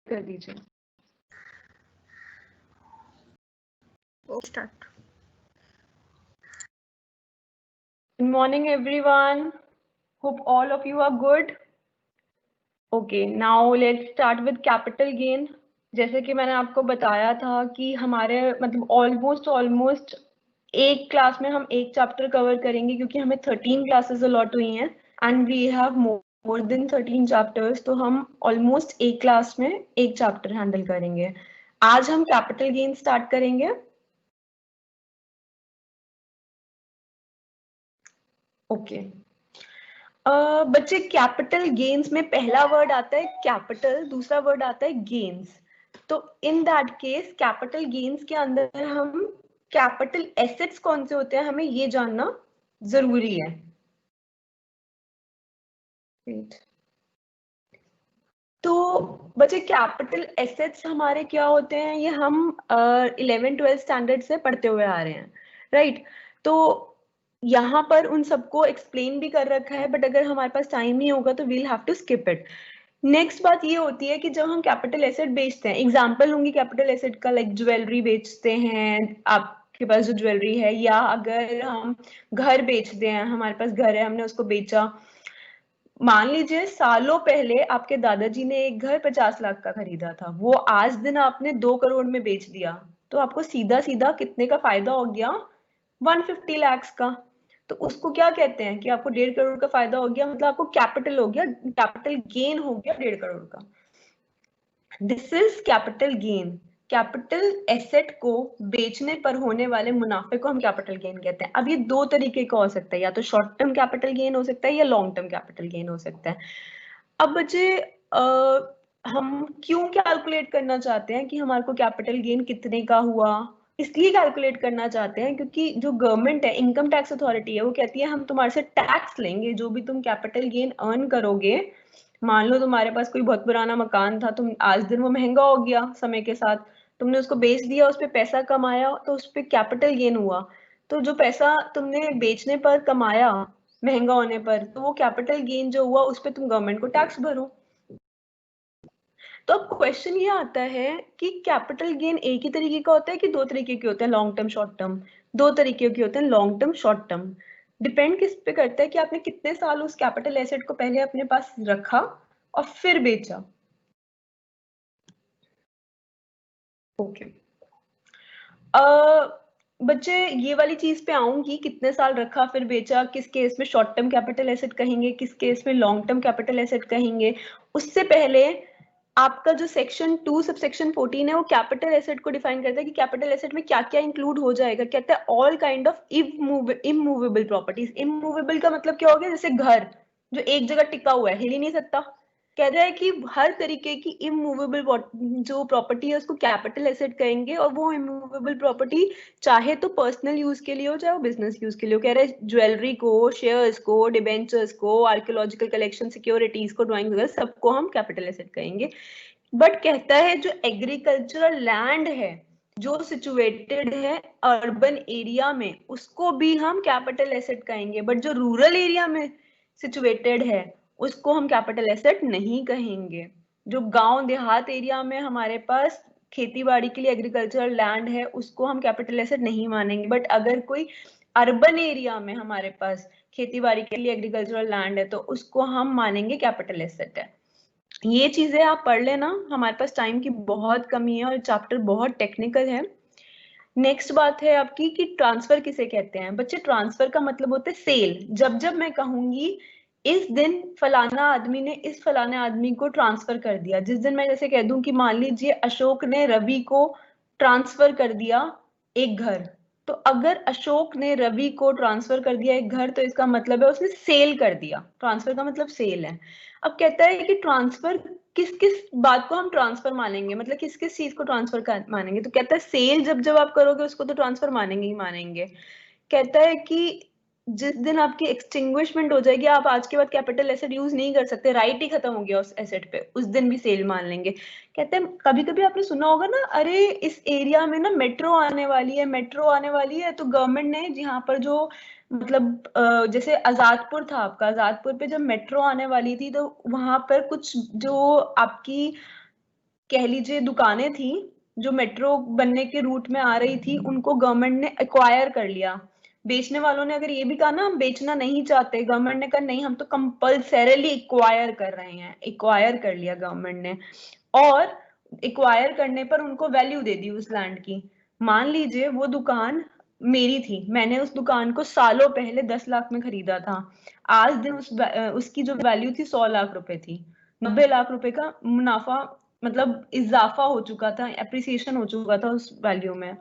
कर दीजिए। Start. Good morning, everyone. Hope all of you are good. Okay, now let's start with capital gain. जैसे कि मैंने आपको बताया था कि हमारे मतलब ऑलमोस्ट एक क्लास में हम एक चैप्टर कवर करेंगे, क्योंकि हमें 13 क्लासेस अलॉट हुई हैं and we have more than 13 chapters, तो हम ऑलमोस्ट एक क्लास में एक चैप्टर हैंडल करेंगे। आज हम कैपिटल गेन स्टार्ट करेंगे। ओके बच्चे, कैपिटल गेन्स में पहला वर्ड आता है कैपिटल, दूसरा वर्ड आता है गेन्स। तो in that case capital gains के अंदर हम कैपिटल एसेट्स कौन से होते हैं हमें ये जानना जरूरी है। तो बच्चे, कैपिटल एसेट्स हमारे क्या होते हैं, ये हम 11-12 स्टैंडर्ड से पढ़ते हुए आ रहे हैं, राइट? तो यहाँ पर उन सबको एक्सप्लेन भी कर रखा है, बट अगर हमारे पास टाइम नहीं होगा तो we'll have to skip it. Next बात ये होती है कि जब हम कैपिटल एसेट बेचते हैं, एग्जांपल लूंगी कैपिटल एसेट का, लाइक ज्वेलरी बेचते हैं, आपके पास जो ज्वेलरी है, या अगर हम घर बेचते हैं, हमारे पास घर है, हमने उसको बेचा। मान लीजिए सालों पहले आपके दादाजी ने एक घर 50 लाख का खरीदा था, वो आज दिन आपने 2 करोड़ में बेच दिया, तो आपको सीधा सीधा कितने का फायदा हो गया? 150 लाख का। तो उसको क्या कहते हैं कि आपको 1.5 करोड़ का फायदा हो गया, मतलब आपको कैपिटल हो गया, कैपिटल गेन हो गया 1.5 करोड़ का। This is capital gain. Capital asset को बेचने पर होने वाले मुनाफे को हम कैपिटल गेन कहते हैं। अब ये दो तरीके का हो सकता है, या तो शॉर्ट टर्म कैपिटल गेन हो सकता है या लॉन्ग टर्म कैपिटल गेन हो सकता है। अब बच्चे, हम क्यों कैलकुलेट करना चाहते हैं कि हमारे को कैपिटल गेन कितने का हुआ? इसलिए कैलकुलेट करना चाहते हैं क्योंकि जो गवर्नमेंट है, इनकम टैक्स अथॉरिटी है, वो कहती है हम तुम्हारे से टैक्स लेंगे, जो भी तुम कैपिटल गेन अर्न करोगे। मान लो तुम्हारे पास कोई बहुत पुराना मकान था, तुम आज दिन वो महंगा हो गया समय के साथ, तुमने उसको बेच दिया, उस पर पैसा कमाया, तो उस पर कैपिटल गेन हुआ। तो जो पैसा तुमने बेचने पर कमाया महंगा होने पर, तो वो कैपिटल गेन जो हुआ उस पर तुम गवर्नमेंट को टैक्स भरो। तो अब क्वेश्चन ये आता है कि कैपिटल गेन एक ही तरीके का होता है कि दो तरीके के होते हैं, लॉन्ग टर्म शॉर्ट टर्म? दो तरीके के होते हैं, long term short term. Depend किस पे करता है कि आपने कितने साल उस कैपिटल एसेट को पहले अपने पास रखा और फिर बेचा। ओके बच्चे, ये वाली चीज पे आऊंगी, कितने साल रखा फिर बेचा, किस केस में शॉर्ट टर्म कैपिटल एसेट कहेंगे, किस केस में लॉन्ग टर्म कैपिटल एसेट कहेंगे। उससे पहले आपका जो सेक्शन 2 सब सेक्शन 14 है, वो कैपिटल एसेट को डिफाइन करता है कि कैपिटल एसेट में क्या क्या इंक्लूड हो जाएगा। कहता है all kind of immovable properties. Immovable का मतलब क्या हो गया? जैसे घर जो एक जगह टिका हुआ है, हिल ही नहीं सकता। कह रहा है कि हर तरीके की इमूवेबल जो प्रॉपर्टी है उसको कैपिटल एसेट कहेंगे, और वो इमूवेबल प्रॉपर्टी चाहे तो पर्सनल यूज के लिए हो, चाहे वो बिजनेस यूज के लिए हो। कह रहे हैं ज्वेलरी को, शेयर्स को, डिबेंचर्स को, आर्कियोलॉजिकल कलेक्शन, सिक्योरिटीज को, ड्राइंग वगैरह सबको हम कैपिटल एसेट कहेंगे। बट कहता है जो एग्रीकल्चरल लैंड है जो सिचुएटेड है अर्बन एरिया में, उसको भी हम कैपिटल एसेट कहेंगे। बट जो रूरल एरिया में सिचुएटेड है उसको हम कैपिटल एसेट नहीं कहेंगे। जो गांव देहात एरिया में हमारे पास खेती बाड़ी के लिए एग्रीकल्चरल लैंड है उसको हम कैपिटल एसेट नहीं मानेंगे। बट अगर कोई अर्बन एरिया में हमारे पास खेती बाड़ी के लिए एग्रीकल्चरल लैंड है तो उसको हम मानेंगे कैपिटल एसेट है। ये चीजें आप पढ़ लेना, हमारे पास टाइम की बहुत कमी है और चैप्टर बहुत टेक्निकल है। नेक्स्ट बात है आपकी कि ट्रांसफर किसे कहते हैं। बच्चे, ट्रांसफर का मतलब होता है सेल। जब जब मैं कहूंगी इस दिन फलाना आदमी ने इस फलाने आदमी को ट्रांसफर कर दिया, जिस दिन मैं जैसे कह दूं कि मान लीजिए अशोक ने रवि को ट्रांसफर कर दिया एक घर, तो अगर अशोक ने रवि को ट्रांसफर कर दिया एक घर तो इसका मतलब है उसने सेल कर दिया। ट्रांसफर का मतलब सेल है। अब कहता है कि ट्रांसफर किस किस बात को हम ट्रांसफर मानेंगे, मतलब किस किस चीज को ट्रांसफर मानेंगे। तो कहता है सेल जब जब आप करोगे उसको तो ट्रांसफर मानेंगे ही मानेंगे। कहता है कि जिस दिन आपकी एक्सटिंग्विशमेंट हो जाएगी, आप आज के बाद कैपिटल एसेट यूज नहीं कर सकते, राइट ही खत्म हो गया उस एसेट पे, उस दिन भी सेल मान लेंगे। कहते हैं कभी कभी आपने सुना होगा ना, अरे इस एरिया में ना मेट्रो आने वाली है, मेट्रो आने वाली है, तो गवर्नमेंट ने जहाँ पर जो मतलब जैसे आजादपुर था आपका, आजादपुर पे जब मेट्रो आने वाली थी तो वहां पर कुछ जो आपकी कह लीजिए दुकानें थी जो मेट्रो बनने के रूट में आ रही थी, उनको गवर्नमेंट ने एक्वायर कर लिया। बेचने वालों ने अगर ये भी कहा ना हम बेचना नहीं चाहते, गवर्नमेंट ने कहा नहीं हम तो कंपल्सरीली एक्वायर कर रहे हैं, एक्वायर कर लिया गवर्नमेंट ने। और एक्वायर करने पर उनको वैल्यू दे दी उस लैंड की। मान लीजिए वो दुकान मेरी थी, मैंने उस दुकान को सालों पहले 10 लाख में खरीदा था। आज दिन उसकी जो वैल्यू थी 100 लाख रुपए थी। 90 लाख रुपए का मुनाफा, मतलब इजाफा हो चुका था, एप्रिसिएशन हो चुका था उस वैल्यू में।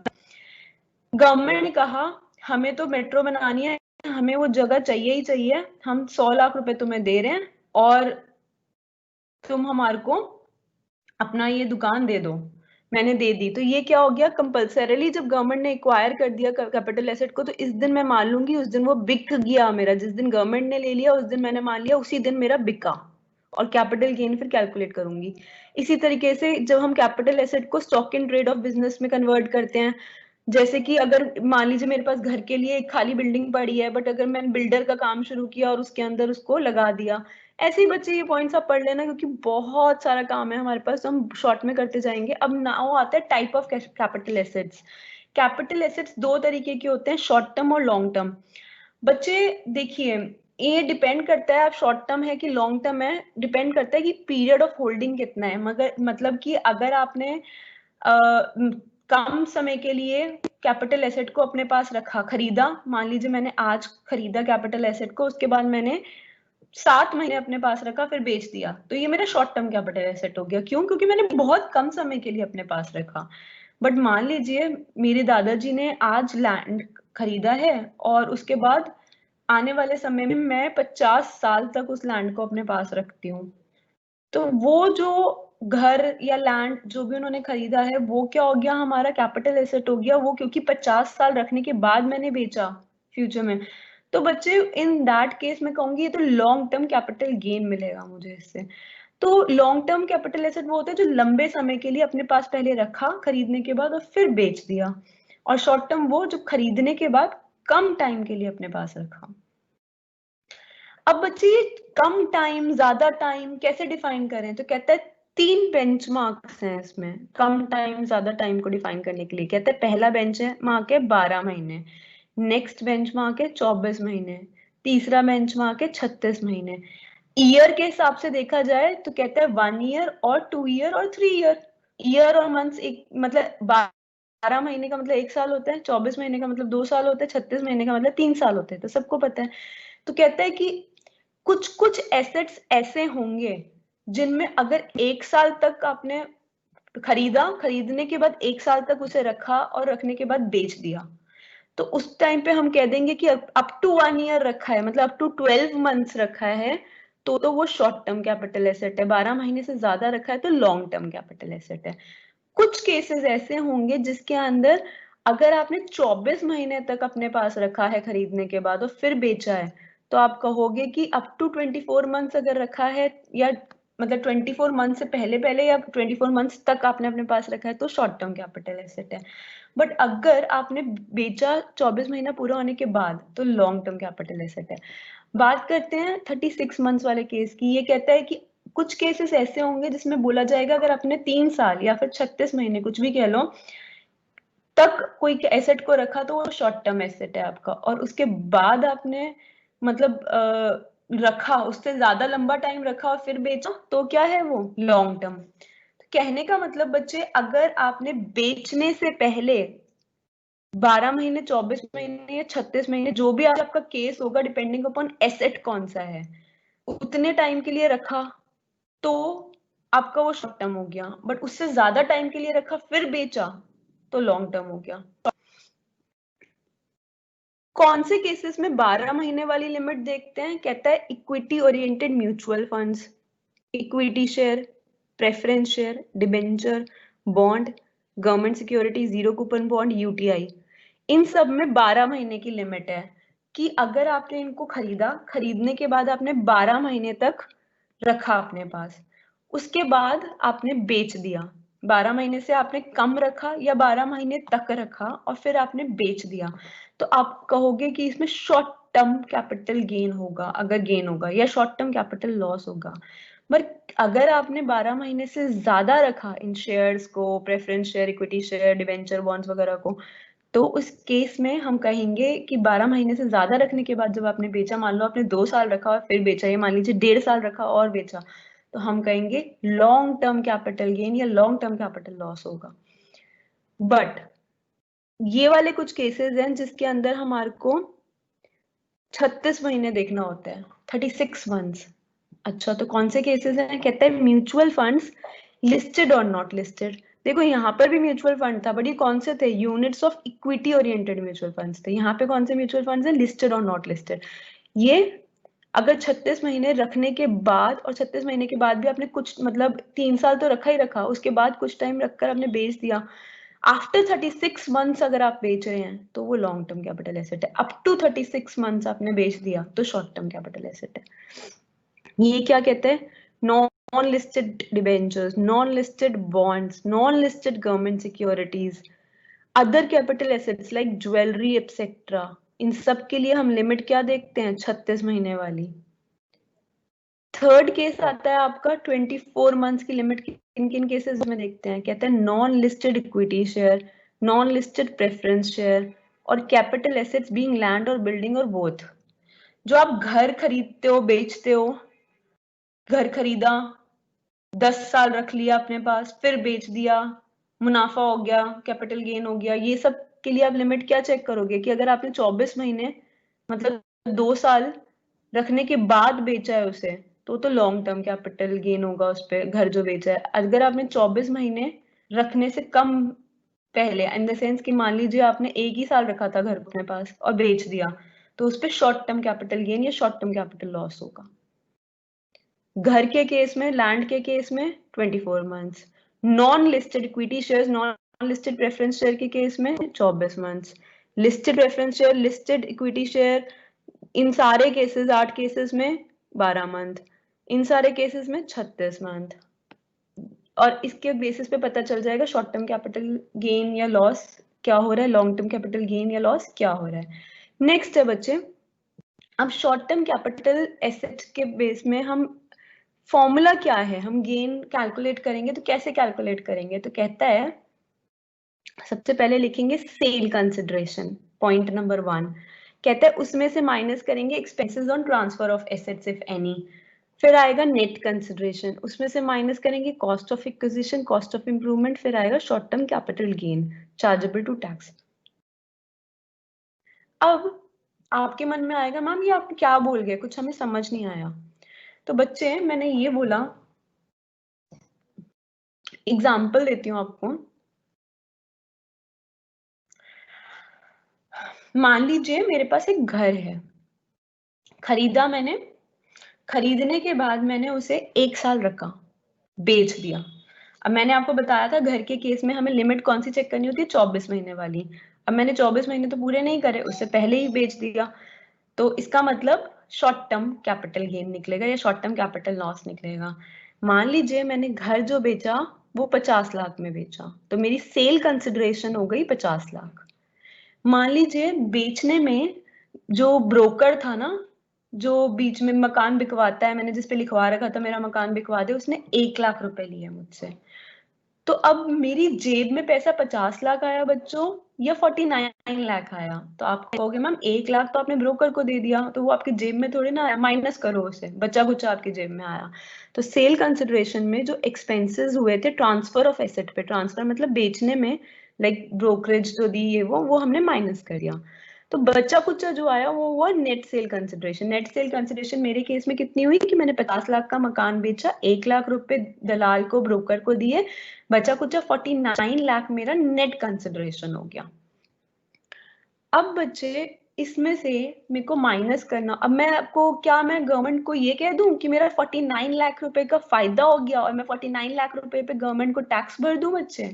गवर्नमेंट ने कहा हमें तो मेट्रो बनानी है, हमें वो जगह चाहिए ही चाहिए, हम 100 लाख रुपए तुम्हें दे रहे हैं और तुम हमारे को अपना ये दुकान दे दो। मैंने दे दी, तो ये क्या हो गया, कंपल्सरीली जब गवर्नमेंट ने एक्वायर कर दिया कैपिटल एसेट को, तो इस दिन मैं मान लूंगी उस दिन वो बिक गया मेरा। जिस दिन गवर्नमेंट ने ले लिया उस दिन मैंने मान लिया उसी दिन मेरा बिका, और कैपिटल गेन फिर कैलकुलेट करूंगी। इसी तरीके से जब हम कैपिटल एसेट को stock in trade off business में कन्वर्ट करते हैं, जैसे कि अगर मान लीजिए मेरे पास घर के लिए एक खाली बिल्डिंग पड़ी है, बट अगर मैंने बिल्डर का काम शुरू किया और उसके अंदर उसको लगा दिया, ऐसे ही बच्चे ये पॉइंट्स आप पढ़ लेना, क्योंकि बहुत सारा काम है हमारे पास, तो हम शॉर्ट में करते जाएंगे। अब नाउ आता है type of capital assets. Capital assets दो तरीके के होते हैं, शॉर्ट टर्म और लॉन्ग टर्म। बच्चे देखिए, ये डिपेंड करता है आप शॉर्ट टर्म है कि लॉन्ग टर्म है, डिपेंड करता है कि पीरियड ऑफ होल्डिंग कितना है। मगर मतलब कि अगर आपने कम समय के लिए कैपिटल एसेट को अपने पास रखा, खरीदा, मान लीजिए मैंने आज खरीदा कैपिटल एसेट को, उसके बाद मैंने 7 महीने अपने पास रखा फिर बेच दिया, तो ये मेरा शॉर्ट टर्म कैपिटल एसेट हो गया। क्यों? क्योंकि मैंने बहुत कम समय के लिए अपने पास रखा। बट मान लीजिए मेरे दादाजी ने आज लैंड खरीदा है और उसके बाद आने वाले समय में मैं 50 साल तक उस लैंड को अपने पास रखती हूँ, तो वो जो घर या लैंड जो भी उन्होंने खरीदा है वो क्या हो गया, हमारा कैपिटल एसेट हो गया वो, क्योंकि 50 साल रखने के बाद मैंने बेचा फ्यूचर में। तो बच्चे इन दैट केस में कहूंगी ये तो लॉन्ग टर्म कैपिटल गेन मिलेगा मुझे इससे। तो लॉन्ग टर्म कैपिटल एसेट वो होते हैं जो लंबे समय के लिए अपने पास पहले रखा खरीदने के बाद और फिर बेच दिया, और शॉर्ट टर्म वो जो खरीदने के बाद कम टाइम के लिए अपने पास रखा। अब बच्चे कम टाइम ज्यादा टाइम कैसे डिफाइन करें, तो कहता है 3 बेंचमार्क्स हैं इसमें कम टाइम ज्यादा टाइम को डिफाइन करने के लिए। कहता है पहला बेंचमार्क है 12 महीने, नेक्स्ट बेंचमार्क है 24 महीने, तीसरा बेंचमार्क है 36 महीने। ईयर के हिसाब से देखा जाए तो कहता है 1 ईयर और 2 ईयर और 3 ईयर। ईयर और मंथ्स एक मतलब 12 महीने का मतलब 1 साल होता है, 24 महीने का मतलब 2 साल होता है, 36 महीने का मतलब 3 साल होते हैं, तो सबको पता है। तो कहता है कि कुछ कुछ एसेट्स ऐसे होंगे जिनमें अगर 1 साल तक आपने खरीदा, खरीदने के बाद 1 साल तक उसे रखा और रखने के बाद बेच दिया, तो उस टाइम पे हम कह देंगे कि अप टू 1 ईयर रखा है, मतलब अप टू 12 मंथ्स रखा है, तो वो शॉर्ट टर्म कैपिटल एसेट है। 12 महीने से ज्यादा रखा है तो लॉन्ग टर्म कैपिटल एसेट है। कुछ केसेस ऐसे होंगे जिसके अंदर अगर आपने 24 महीने तक अपने पास रखा है खरीदने के बाद और फिर बेचा है, तो आप कहोगे कि अप टू 24 मंथ्स अगर रखा है, या मतलब 24 मंथ से पहले पहले या 24 मंथ्स तक आपने अपने पास रखा है, तो शॉर्ट टर्म कैपिटल एसेट है। बट अगर आपने बेचा 24 महीना पूरा होने के बाद, तो लॉन्ग टर्म कैपिटल एसेट है। बात करते हैं 36 मंथ्स वाले केस की। ये कहता है कि कुछ केसेस ऐसे होंगे जिसमें बोला जाएगा अगर आपने 3 साल या फिर 36 महीने कुछ भी कह लो तक कोई एसेट को रखा, तो वो शॉर्ट टर्म एसेट है आपका, और उसके बाद आपने मतलब रखा, उससे ज्यादा लंबा टाइम रखा और फिर बेचा, तो क्या है वो लॉन्ग टर्म। कहने का मतलब बच्चे, अगर आपने बेचने से पहले 12 महीने, 24 महीने या 36 महीने जो भी आज आपका केस होगा, डिपेंडिंग अपॉन एसेट कौन सा है, उतने टाइम के लिए रखा, तो आपका वो शॉर्ट टर्म हो गया। बट उससे ज्यादा टाइम के लिए रखा फिर बेचा, तो लॉन्ग टर्म हो गया। कौन से केसेस में 12 महीने वाली लिमिट देखते हैं? कहता है equity oriented mutual funds, equity share, preference share, debenture, bond, government security, zero coupon bond, UTI, इन सब में 12 महीने की लिमिट है कि अगर आपने इनको खरीदा, खरीदने के बाद आपने 12 महीने तक रखा अपने पास, उसके बाद आपने बेच दिया, 12 महीने से आपने कम रखा या 12 महीने तक रखा और फिर आपने बेच दिया, तो आप कहोगे कि इसमें शॉर्ट टर्म कैपिटल गेन होगा, अगर गेन होगा, या शॉर्ट टर्म कैपिटल लॉस होगा। पर अगर आपने 12 महीने से ज्यादा रखा इन शेयर्स को, preference share, equity share, debenture, bonds वगैरह को, तो उस केस में हम कहेंगे कि 12 महीने से ज्यादा रखने के बाद जब आपने बेचा, मान लो आपने 2 साल रखा और फिर बेचा, ये मान लीजिए 1.5 साल रखा और बेचा, तो हम कहेंगे लॉन्ग टर्म कैपिटल गेन या लॉन्ग टर्म कैपिटल लॉस होगा। बट ये वाले कुछ केसेस हैं जिसके अंदर हमारे को 36 महीने देखना होता है, 36 मंथ्स। अच्छा, तो कौन से केसेस हैं? कहते हैं म्यूचुअल फंड्स लिस्टेड और नॉट लिस्टेड। देखो यहाँ पर भी म्यूचुअल फंड था, बट ये कौन से थे? Units of equity oriented mutual funds थे। यहाँ पे कौन से म्यूचुअल फंड्स हैं? लिस्टेड और नॉट लिस्टेड। ये अगर 36 महीने रखने के बाद, और 36 महीने के बाद भी आपने कुछ मतलब 3 साल तो रखा ही रखा, उसके बाद कुछ टाइम रखकर आपने बेच दिया, आफ्टर 36 मंथ्स अगर आप बेच रहे हैं तो वो लॉन्ग टर्म कैपिटल एसेट है। अप टू 36 मंथ्स आपने बेच दिया तो शॉर्ट टर्म कैपिटल एसेट है। ये क्या कहते हैं? Non listed debentures, non listed bonds, non listed government securities, other capital assets like jewellery etcetera, इन सब के लिए हम लिमिट क्या देखते हैं? 36 महीने वाली। थर्ड केस आता है आपका 24 मंथ्स की लिमिट। किन किन केसेस में देखते हैं? कहते हैं non listed equity share, non listed preference share, और कैपिटल एसेट्स बीइंग लैंड और बिल्डिंग और बोथ। जो आप घर खरीदते हो, बेचते हो, घर खरीदा, 10 साल रख लिया अपने पास, फिर बेच दिया, मुनाफा हो गया, कैपिटल गेन हो गया, ये सब के लिए आप लिमिट क्या चेक करोगे? कि अगर आपने 24 महीने मतलब 2 साल रखने के बाद बेचा है उसे, तो लॉन्ग टर्म कैपिटल गेन होगा उस पे, घर जो बेचा है। अगर आपने 24 महीने रखने से कम पहले, इन द सेंस कि मान लीजिए आपने 1 ही साल रखा था घर अपने पास और बेच दिया, तो उस पे शॉर्ट टर्म कैपिटल गेन या शॉर्ट टर्म कैपिटल लॉस होगा। घर के केस में, लैंड के केस में 24 months, non listed equity shares, non listed preference share के केस में 24 months, listed preference share, listed equity share, इन सारे केसेस 8 केसेस में 12 मंथ, इन सारे केसेस में 36 मंथ। और इसके बेसिस पे पता चल जाएगा शॉर्ट टर्म कैपिटल गेन या लॉस क्या हो रहा है, लॉन्ग टर्म कैपिटल गेन या लॉस क्या हो रहा है। नेक्स्ट है बच्चे, अब शॉर्ट टर्म कैपिटल एसेट के बेस में हम फॉर्मूला क्या है, हम गेन कैलकुलेट करेंगे तो कैसे कैलकुलेट करेंगे? तो कहता है सबसे पहले लिखेंगे सेल कंसिडरेशन, पॉइंट नंबर 1। कहता है उसमें से माइनस करेंगे expenses on transfer of assets if any, फिर आएगा नेट कंसिडरेशन, उसमें से माइनस करेंगे cost of acquisition, cost of improvement, फिर आएगा short term capital gain chargeable to tax. अब आपके मन में आएगा मैम ये आप क्या बोल गए, कुछ हमें समझ नहीं आया। तो बच्चे मैंने ये बोला, एग्जाम्पल देती हूँ आपको। मान लीजिए मेरे पास एक घर है, खरीदा मैंने, खरीदने के बाद मैंने उसे 1 साल रखा, बेच दिया। अब मैंने आपको बताया था घर के केस में हमें लिमिट कौन सी चेक करनी होती है? 24 महीने वाली। अब मैंने 24 महीने तो पूरे नहीं करे, उससे पहले ही बेच दिया, तो इसका मतलब शॉर्ट टर्म कैपिटल गेन निकलेगा या शॉर्ट टर्म कैपिटल लॉस निकलेगा। मान लीजिए मैंने घर जो बेचा वो 50 लाख में बेचा, तो मेरी सेल कंसिडरेशन हो गई 50 लाख। मान लीजिए बेचने में जो ब्रोकर था ना, जो बीच में मकान बिकवाता है, मैंने जिस पे लिखवा रखा था मेरा मकान बिकवा दे, उसने 1 लाख रुपए लिए मुझसे। तो अब मेरी जेब में पैसा 50 लाख आया बच्चों या 49 लाख आया? तो आप कहोगे मैम 1 लाख तो आपने ब्रोकर को दे दिया, तो वो आपकी जेब में थोड़ी ना आया, माइनस करो उसे, बचा कुचा आपकी जेब में आया। तो सेल कंसिडरेशन में जो एक्सपेंसेस हुए थे ट्रांसफर ऑफ एसेट पे, ट्रांसफर मतलब बेचने में, लाइक ब्रोकरेज जो दी है वो हमने माइनस कर दिया। तो बचा कुचा जो आया वो हुआ net sale consideration. Net sale consideration मेरे केस में कितनी हुई कि मैंने 50 लाख का मकान बेचा, 1 लाख रुपए दलाल को, ब्रोकर को दिए, बचा कुचा 49 लाख मेरा नेट कंसिडरेशन हो गया। अब बच्चे इसमें से मेरे को माइनस करना, अब मैं आपको क्या, मैं गवर्नमेंट को ये कह दूं कि मेरा 49 लाख रुपए का फायदा हो गया और मैं 49 लाख रुपए पे गवर्नमेंट को टैक्स भर दूं बच्चे?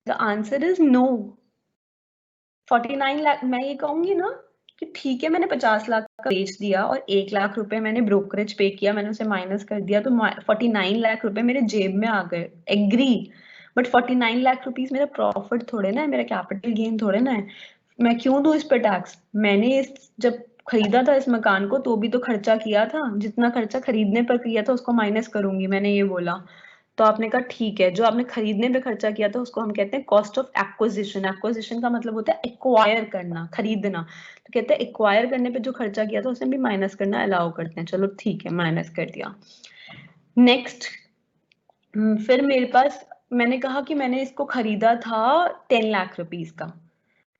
The answer is no. 49 lakh मैं ये कहूंगी ना कि ठीक है मैंने 50 लाख का बेच दिया और 1 लाख रुपए मैंने ब्रोकरेज पे किया, मैंने उसे माइनस कर दिया, तो 49 लाख रुपए मेरे जेब में आ गए, एग्री। बट 49 लाख रुपीस मेरा प्रॉफिट थोड़े ना है, मेरा कैपिटल गेन थोड़े ना है, मैं क्यों दूं इस पे टैक्स? मैंने इस जब खरीदा था इस मकान को तो भी तो खर्चा किया था, जितना खर्चा खरीदने पर किया था उसको माइनस करूंगी, मैंने ये बोला। तो आपने कहा ठीक है, जो आपने खरीदने पे खर्चा किया था उसको हम कहते हैं कॉस्ट ऑफ एक्विजिशन। एक्विजिशन का मतलब होता है एक्वायर करना, खरीदना। तो कहते हैं एक्वायर करने पे जो खर्चा किया था उसमें भी माइनस करना अलाउ करते हैं। चलो ठीक है, माइनस कर दिया। नेक्स्ट, फिर मेरे पास, मैंने कहा कि मैंने इसको खरीदा था 10 लाख रुपीस का।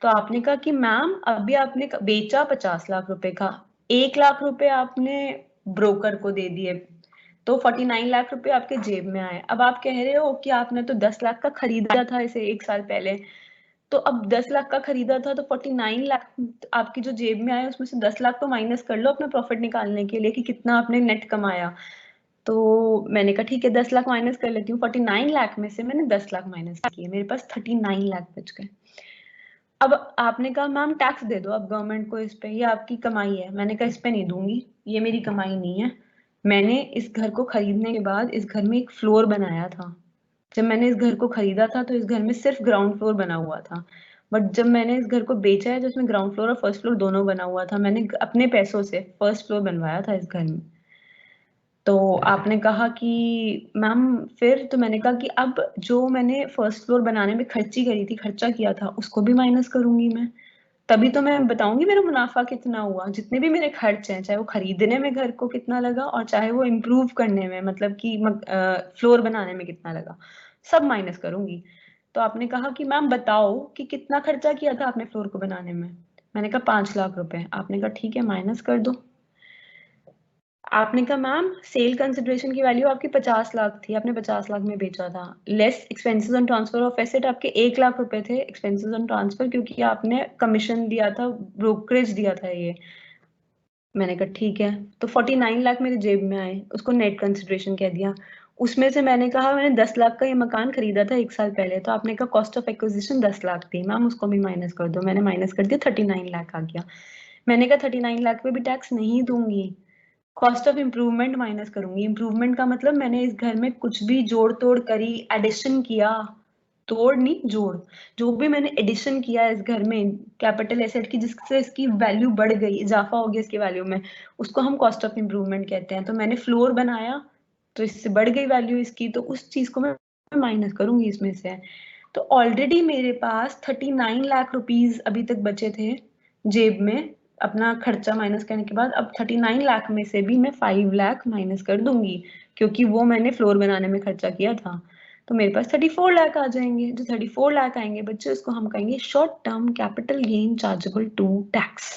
तो आपने कहा कि मैम अभी आपने बेचा 50 लाख रुपए का, 1 लाख रुपए आपने ब्रोकर को दे दिए, तो 49 लाख रुपए आपके जेब में आए। अब आप कह रहे हो कि आपने तो 10 लाख का खरीदा था इसे 1 साल पहले, तो अब 10 लाख का खरीदा था तो 49 लाख आपकी जो जेब में आए उसमें से 10 लाख तो माइनस कर लो अपना प्रॉफिट निकालने के लिए कि कितना आपने नेट कमाया। तो मैंने कहा ठीक है 10 लाख माइनस कर लेती हूँ। 49 लाख में से मैंने 10 लाख माइनस किए, मेरे पास 39 लाख बच गए। अब आपने कहा मैम टैक्स दे दो अब गवर्नमेंट को इस पे, ये आपकी कमाई है। मैंने कहा इस पे नहीं दूंगी, ये मेरी कमाई नहीं है। मैंने इस घर को खरीदने के बाद इस घर में एक फ्लोर बनाया था। जब मैंने इस घर को खरीदा था तो इस घर में सिर्फ ग्राउंड फ्लोर बना हुआ था, बट जब मैंने इस घर को बेचा है तो इसमें ग्राउंड फ्लोर और फर्स्ट फ्लोर दोनों बना हुआ था। मैंने अपने पैसों से फर्स्ट फ्लोर बनवाया था इस घर में। तो आपने कहा कि मैम फिर, तो मैंने कहा कि अब जो मैंने फर्स्ट फ्लोर बनाने में खर्ची करी थी, खर्चा किया था, उसको भी माइनस करूंगी मैं, तभी तो मैं बताऊंगी मेरा मुनाफा कितना हुआ। जितने भी मेरे खर्च हैं, चाहे वो खरीदने में घर को कितना लगा और चाहे वो इम्प्रूव करने में, मतलब कि फ्लोर बनाने में कितना लगा, सब माइनस करूंगी। तो आपने कहा कि मैम बताओ कि कितना खर्चा किया था आपने फ्लोर को बनाने में। मैंने कहा 5 लाख रुपए। आपने कहा ठीक है माइनस कर दो। आपने कहा मैम सेल कंसिडरेशन की वैल्यू आपकी 50 लाख थी, आपने 50 लाख में बेचा था, less expenses on transfer of asset आपके 1 लाख रुपए थे एक्सपेंसेस ऑन ट्रांसफर, क्योंकि आपने कमीशन दिया था, ब्रोकरेज दिया था ये। मैंने कहा ठीक है। तो 49 लाख मेरे जेब में आए, उसको नेट कंसिडरेशन कह दिया। उसमें से मैंने कहा मैंने 10 लाख का ये मकान खरीदा था 1 साल पहले, तो आपने कहा कॉस्ट ऑफ एक्विजिशन 10 लाख थी, मैम उसको भी माइनस कर दो। मैंने माइनस कर दिया, 39 लाख आ गया। मैंने कहा 39 लाख पे भी टैक्स नहीं दूंगी, कॉस्ट ऑफ इम्प्रूवमेंट माइनस करूंगी। इम्प्रूवमेंट का मतलब मैंने इस घर में कुछ भी जोड़ तोड़ करी, एडिशन किया, तोड़ नहीं जोड़, जो भी मैंने एडिशन किया इस घर में कैपिटल एसेट की, जिससे इसकी वैल्यू बढ़ गई, इजाफा हो गया इसकी वैल्यू में, उसको हम कॉस्ट ऑफ इम्प्रूवमेंट कहते हैं। तो मैंने फ्लोर बनाया तो इससे बढ़ गई वैल्यू इसकी, तो उस चीज को मैं माइनस करूंगी इसमें से। तो ऑलरेडी मेरे पास 39 लाख रुपीज अभी तक बचे थे जेब में, अपना खर्चा माइनस करने के बाद। अब 39 लाख में से भी मैं 5 लाख माइनस कर दूंगी, क्योंकि वो मैंने फ्लोर बनाने में खर्चा किया था। तो मेरे पास 34 लाख आ जाएंगे। जो 34 लाख आएंगे बच्चे, उसको हम कहेंगे short term capital gain chargeable to tax.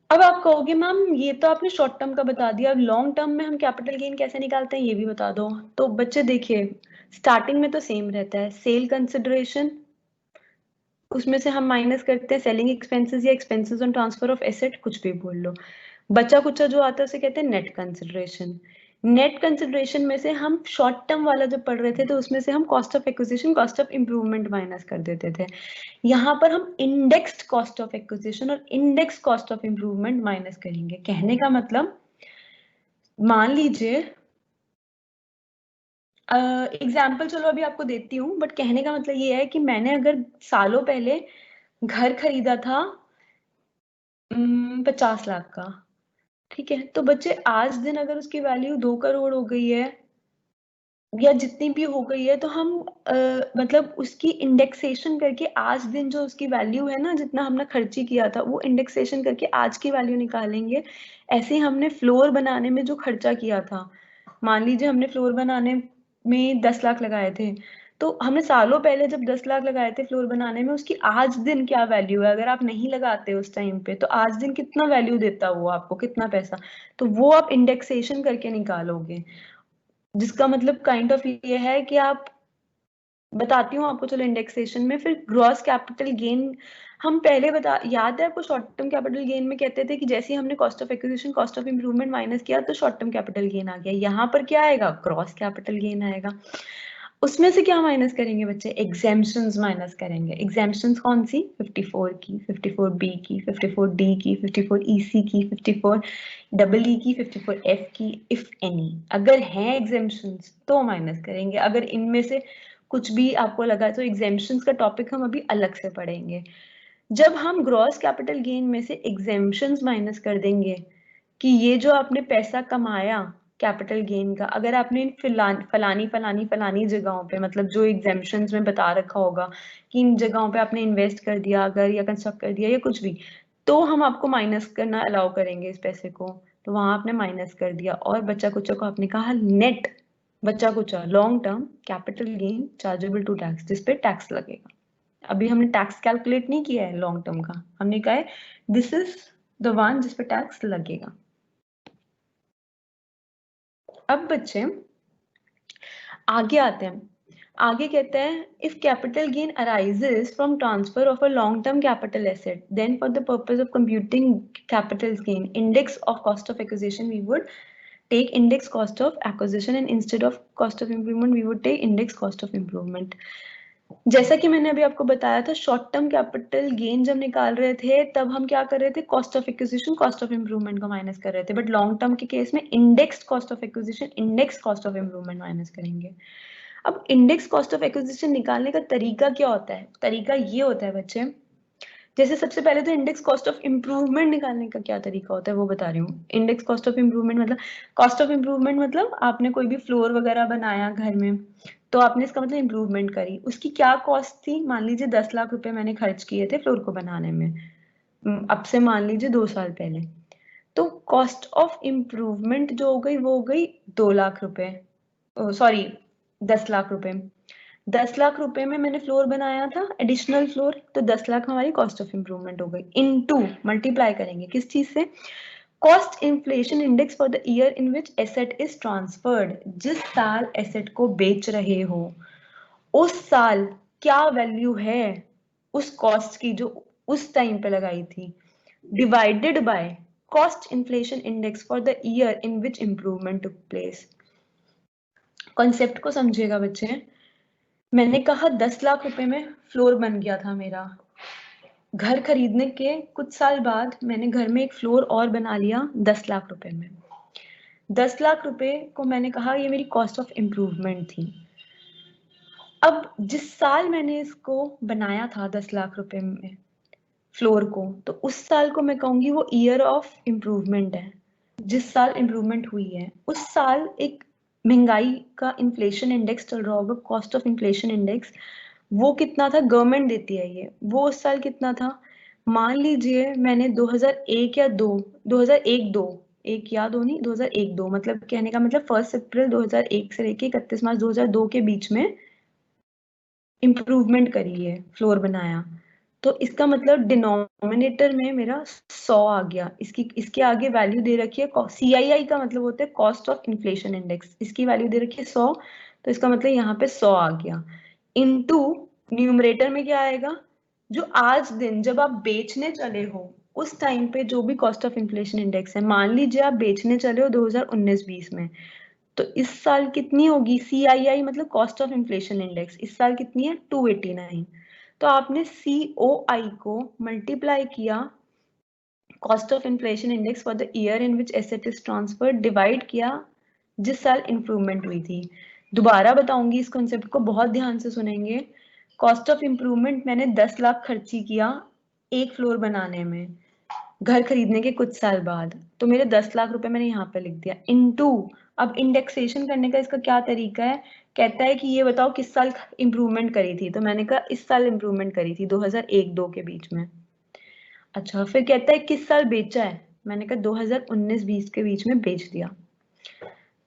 अब आप कहोगे मैम ये तो आपने शॉर्ट टर्म का बता दिया, अब लॉन्ग टर्म में हम कैपिटल गेन कैसे निकालते हैं ये भी बता दो। तो बच्चे देखिए, स्टार्टिंग में तो सेम रहता है, सेल कंसिडरेशन, उसमें से हम माइनस करते हैं सेलिंग एक्सपेंसेस या expenses on transfer of asset, कुछ भी बोल लो। बचा कुचा जो आता है उसे कहते हैं नेट कंसिडरेशन। नेट कंसिडरेशन में से हम शॉर्ट टर्म वाला जब पढ़ रहे थे तो उसमें से हम cost of acquisition, cost of improvement minus कर देते थे। यहाँ पर हम इंडेक्स्ड कॉस्ट ऑफ एक्विजिशन और index cost of improvement minus करेंगे। कहने का मतलब, मान लीजिए एग्जाम्पल चलो अभी आपको देती हूँ, बट कहने का मतलब ये है कि मैंने अगर सालों पहले घर खरीदा था 50 लाख का, ठीक है, तो बच्चे आज दिन अगर उसकी वैल्यू 2 करोड़ हो गई है या जितनी भी हो गई है, तो हम मतलब उसकी इंडेक्सेशन करके आज दिन जो उसकी वैल्यू है ना, जितना हमने खर्ची किया था, वो इंडेक्सेशन करके आज की वैल्यू निकालेंगे। ऐसे ही हमने फ्लोर बनाने में जो खर्चा किया था, मान लीजिए हमने फ्लोर बनाने में 10 लाख लगाए थे, तो हमने सालों पहले जब 10 लाख लगाए थे फ्लोर बनाने में, उसकी आज दिन क्या वैल्यू है, अगर आप नहीं लगाते उस टाइम पे, तो आज दिन कितना वैल्यू देता वो आपको, कितना पैसा, तो वो आप इंडेक्सेशन करके निकालोगे। जिसका मतलब काइंड ऑफ ये है कि आप, बताती हूँ आपको चलो इंडेक्सेशन में। फिर ग्रॉस कैपिटल गेन हम पहले बता, याद है आपको शॉर्ट टर्म कैपिटल गेन में कहते थे कि जैसे ही हमने cost of acquisition, cost of improvement minus किया तो शॉर्ट टर्म कैपिटल गेन आ गया। यहाँ पर क्या आएगा, ग्रॉस कैपिटल गेन आएगा। उसमें से क्या माइनस करेंगे बच्चे, एग्जेम्पशंस माइनस करेंगे। एग्जेम्पशंस कौन सी, 54 की, 54B की, 54D की, 54EC की, 54EE की, 54F की, इफ एनी। अगर हैं एग्जेम्पशंस तो माइनस करेंगे, अगर इनमें से कुछ भी आपको लगा तो एग्जेम्पशंस का टॉपिक हम अभी अलग से पढ़ेंगे। जब हम ग्रॉस कैपिटल गेन में से एग्जेम्पशंस माइनस कर देंगे कि ये जो आपने पैसा कमाया कैपिटल गेन का, अगर आपने इन फलानी जगहों पे, मतलब जो एग्जेम्पशंस में बता रखा होगा कि इन जगहों पे आपने इन्वेस्ट कर दिया अगर, या कंस्ट्रक्ट कर दिया या कुछ भी, तो हम आपको माइनस करना अलाउ करेंगे इस पैसे को। तो वहां आपने माइनस कर दिया, और बचा कुचा को आपने कहा नेट बचा कुचा long term capital gain chargeable to tax, जिसपे टैक्स लगेगा। अभी हमने टैक्स कैलकुलेट नहीं किया है लॉन्ग टर्म का, हमने कहा है दिस इज द वन जिसपे टैक्स लगेगा। अब बच्चे आगे आते हैं। आगे कहते हैं if capital gain arises from transfer of a long term capital asset, then for the purpose of computing capital gain index of cost of acquisition we would take index cost of acquisition and instead of cost of improvement we would take index cost of improvement। जैसा कि मैंने अभी आपको बताया था, short term capital gain जब निकाल रहे थे तब हम क्या कर रहे थे, cost of acquisition cost of improvement को माइनस कर रहे थे, बट लॉन्ग टर्म के केस में index cost of acquisition index cost of improvement minus करेंगे। अब इंडेक्स कॉस्ट ऑफ एक्विजिशन निकालने का तरीका क्या होता है? तरीका ये होता है बच्चे, जैसे सबसे पहले तो इंडेक्स कॉस्ट ऑफ इम्प्रूवमेंट निकालने का क्या तरीका होता है वो बता रही हूँ। इंडेक्स कॉस्ट ऑफ इम्प्रूवमेंट मतलब, कॉस्ट ऑफ इम्प्रूवमेंट मतलब आपने कोई भी फ्लोर वगैरह बनाया घर में, तो आपने इसका मतलब इम्प्रूवमेंट करी, उसकी क्या कॉस्ट थी? मान लीजिए 10 लाख रुपए मैंने खर्च किए थे फ्लोर को बनाने में, अब से मान लीजिए 2 साल पहले। तो कॉस्ट ऑफ इम्प्रूवमेंट जो हो गई वो हो गई 2 लाख रुपए, सॉरी 10 लाख रुपए। 10 लाख रुपए में मैंने फ्लोर बनाया था एडिशनल फ्लोर, तो 10 लाख हमारी कॉस्ट ऑफ इम्प्रूवमेंट हो गई, इनटू मल्टीप्लाई करेंगे किस चीज से? Cost inflation index for the year in which asset is transferred. जिस साल एसेट को बेच रहे हो उस साल क्या वैल्यू है उस कॉस्ट की जो उस टाइम पे लगाई थी, divided by cost inflation index for the year in which improvement took place. Concept को समझिएगा बच्चे। मैंने कहा 10 लाख रुपए में फ्लोर बन गया था मेरा, घर खरीदने के कुछ साल बाद मैंने घर में एक फ्लोर और बना लिया 10 लाख रुपए में। 10 लाख रुपए को मैंने कहा ये मेरी कॉस्ट ऑफ इम्प्रूवमेंट थी। अब जिस साल मैंने इसको बनाया था 10 लाख रुपए में फ्लोर को, तो उस साल को मैं कहूंगी वो ईयर ऑफ इम्प्रूवमेंट है। जिस साल इम्प्रूवमेंट हुई है उस साल एक महंगाई का इन्फ्लेशन इंडेक्स चल रहा होगा, कॉस्ट ऑफ इन्फ्लेशन इंडेक्स, वो कितना था, गवर्नमेंट देती है ये, वो उस साल कितना था? मान लीजिए मैंने 2001 या 2 2001 2 एक या दो नहीं 2001 2, मतलब कहने का मतलब 1 अप्रैल 2001 से लेके 31 मार्च 2002 के बीच में इम्प्रूवमेंट करी है, फ्लोर बनाया। तो इसका मतलब डिनोमिनेटर में मेरा 100 आ गया। इसके आगे वैल्यू दे रखी है CII का मतलब होता है कॉस्ट ऑफ इन्फ्लेशन इंडेक्स, इसकी वैल्यू दे रखी है 100, तो इसका मतलब यहाँ पे 100 आ गया। इनटू न्यूमरेटर में क्या आएगा, जो आज दिन जब आप बेचने चले हो उस टाइम पे जो भी कॉस्ट ऑफ इन्फ्लेशन इंडेक्स है, मान लीजिए आप बेचने चले हो 2019-20 में, तो इस साल कितनी होगी? CII मतलब कॉस्ट ऑफ इन्फ्लेशन इंडेक्स, इस साल कितनी है? 289। तो आपने COI को मल्टीप्लाई किया cost of inflation index for the year in which asset is transferred, divide किया जिस साल इम्प्रूवमेंट हुई थी। दोबारा बताऊंगी इस कॉन्सेप्ट को, बहुत ध्यान से सुनेंगे। कॉस्ट ऑफ इम्प्रूवमेंट मैंने 10 लाख खर्ची किया एक फ्लोर बनाने में घर खरीदने के कुछ साल बाद, तो मेरे 10 लाख रुपए मैंने यहाँ पे लिख दिया, इनटू अब इंडेक्सेशन करने का इसका क्या तरीका है? कहता है कि ये बताओ किस साल इम्प्रूवमेंट करी थी, तो मैंने कहा इस साल इम्प्रूवमेंट करी थी 2001-2 के बीच में। अच्छा, फिर कहता है किस साल बेचा है, मैंने कहा 2019-20 के बीच में बेच दिया।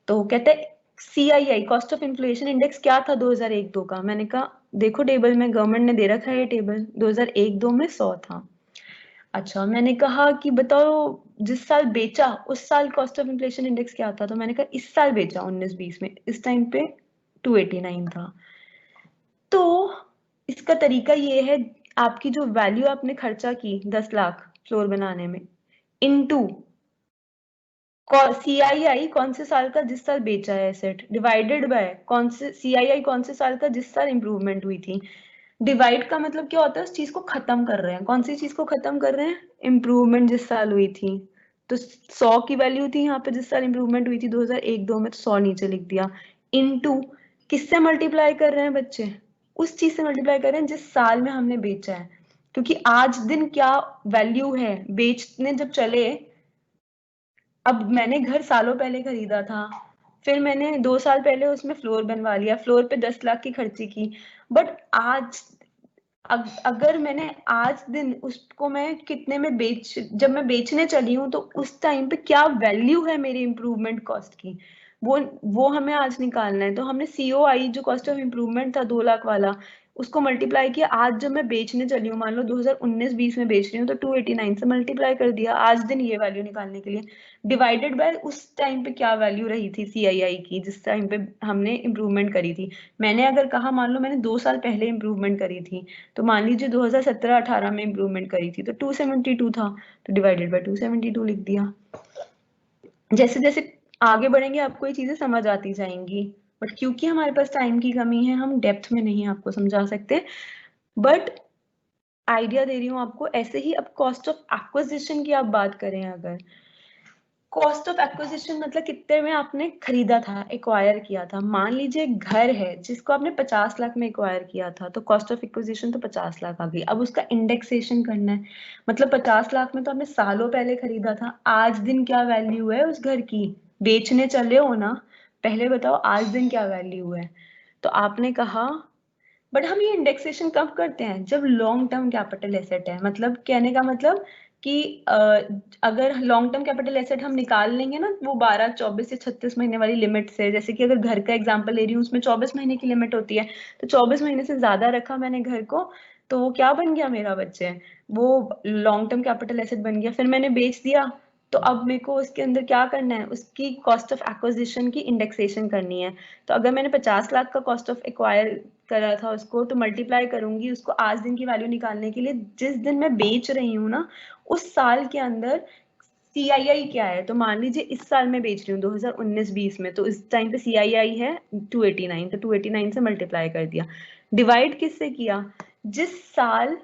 तो कहता है CII cost of inflation index क्या था 2001-2 का, मैंने कहा देखो टेबल में गवर्नमेंट ने दे रखा है ये टेबल, 2001-2 में 100 था। अच्छा, मैंने कहा कि बताओ जिस साल बेचा उस साल कॉस्ट ऑफ इन्फ्लेशन इंडेक्स क्या था, तो मैंने कहा इस साल बेचा 19-20 में, इस टाइम पे 289 था। तो इसका तरीका ये है, आपकी जो वैल्यू आपने खर्चा की 10 लाख फ्लोर बनाने में, इनटू CII कौन से साल का, जिस साल बेचा है एसेट, डिवाइडेड बाय कौन से CII कौन से साल का, जिस साल इंप्रूवमेंट हुई थी। डिवाइड का मतलब क्या होता है, उस चीज को खत्म कर रहे हैं, कौन सी चीज को खत्म कर रहे हैं, इंप्रूवमेंट जिस साल हुई थी। तो 100 की वैल्यू थी यहाँ पे जिस साल इंप्रूवमेंट हुई थी 2001-2 में, तो 100 नीचे लिख दिया, इनटू किससे मल्टीप्लाई कर रहे हैं बच्चे? उस चीज से मल्टीप्लाई कर रहे हैं जिस साल में हमने बेचा है, क्योंकि आज दिन क्या वैल्यू है बेचने जब चले। अब मैंने घर सालों पहले खरीदा था, फिर मैंने 2 साल पहले उसमें फ्लोर बनवा लिया, फ्लोर पे 10 लाख की खर्ची की, बट आज अगर मैंने आज दिन उसको मैं कितने में जब मैं बेचने चली हूँ, तो उस टाइम पे क्या वैल्यू है मेरी इम्प्रूवमेंट कॉस्ट की, वो हमें आज निकालना है। तो हमने COI जो कॉस्ट ऑफ इम्प्रूवमेंट था 2 लाख वाला, उसको मल्टीप्लाई किया। आज जब मैं बेचने चली हूँ, मान लो 2019-20 में बेच रही हूँ, तो 289 से मल्टीप्लाई कर दिया आज दिन ये वैल्यू निकालने के लिए, डिवाइडेड बाय उस टाइम पे क्या वैल्यू रही थी CII की जिस टाइम पे हमने इम्प्रूवमेंट करी थी। मैंने अगर कहा मान लो मैंने 2 साल पहले इम्प्रूवमेंट करी थी, तो मान लीजिए 2017-18 में इम्प्रूवमेंट करी थी तो 272 था, तो डिवाइडेड बाय 272 लिख दिया। जैसे जैसे आगे बढ़ेंगे आपको ये चीजें समझ आती जाएंगी, बट क्योंकि हमारे पास टाइम की कमी है हम डेप्थ में नहीं आपको समझा सकते, बट आइडिया दे रही हूँ आपको। ऐसे ही अब कॉस्ट ऑफ एक्विजिशन की आप बात करें, अगर कॉस्ट ऑफ एक्विजिशन मतलब कितने में आपने खरीदा था, एक्वायर किया था। मान लीजिए घर है जिसको आपने 50 लाख में एक्वायर किया था, तो कॉस्ट ऑफ एक्विजिशन तो 50 लाख आ गई। अब उसका इंडेक्सेशन करना है, मतलब 50 लाख में तो आपने सालों पहले खरीदा था, आज दिन क्या वैल्यू है उस घर की, बेचने चले हो ना, पहले बताओ आज दिन क्या वैल्यू है। तो आपने कहा, बट हम ये इंडेक्सेशन कब करते हैं, जब लॉन्ग टर्म कैपिटल एसेट है। मतलब कहने का मतलब कि अगर लॉन्ग टर्म कैपिटल एसेट हम निकाल लेंगे ना, वो 12, 24 या 36 महीने वाली लिमिट से, जैसे कि अगर घर का एग्जांपल ले रही हूँ उसमें 24 महीने की लिमिट होती है, तो 24 महीने से ज्यादा रखा मैंने घर को, तो वो क्या बन गया मेरा बच्चे, वो लॉन्ग टर्म कैपिटल एसेट बन गया। फिर मैंने बेच दिया, तो अब मेरे को उसके अंदर क्या करना है, उसकी कॉस्ट ऑफ एक्विजिशन की इंडेक्सेशन करनी है। तो अगर मैंने 50 लाख का कॉस्ट ऑफ एक्वायर करा था उसको, तो मल्टीप्लाई करूंगी उसको आज दिन की वैल्यू निकालने के लिए, जिस दिन मैं बेच रही हूँ ना उस साल के अंदर CII क्या है। तो मान लीजिए इस साल मैं बेच रही हूँ 2019-20 में, तो इस टाइम पे CII है 289, तो 289 से मल्टीप्लाई कर दिया, डिवाइड किससे किया, जिस साल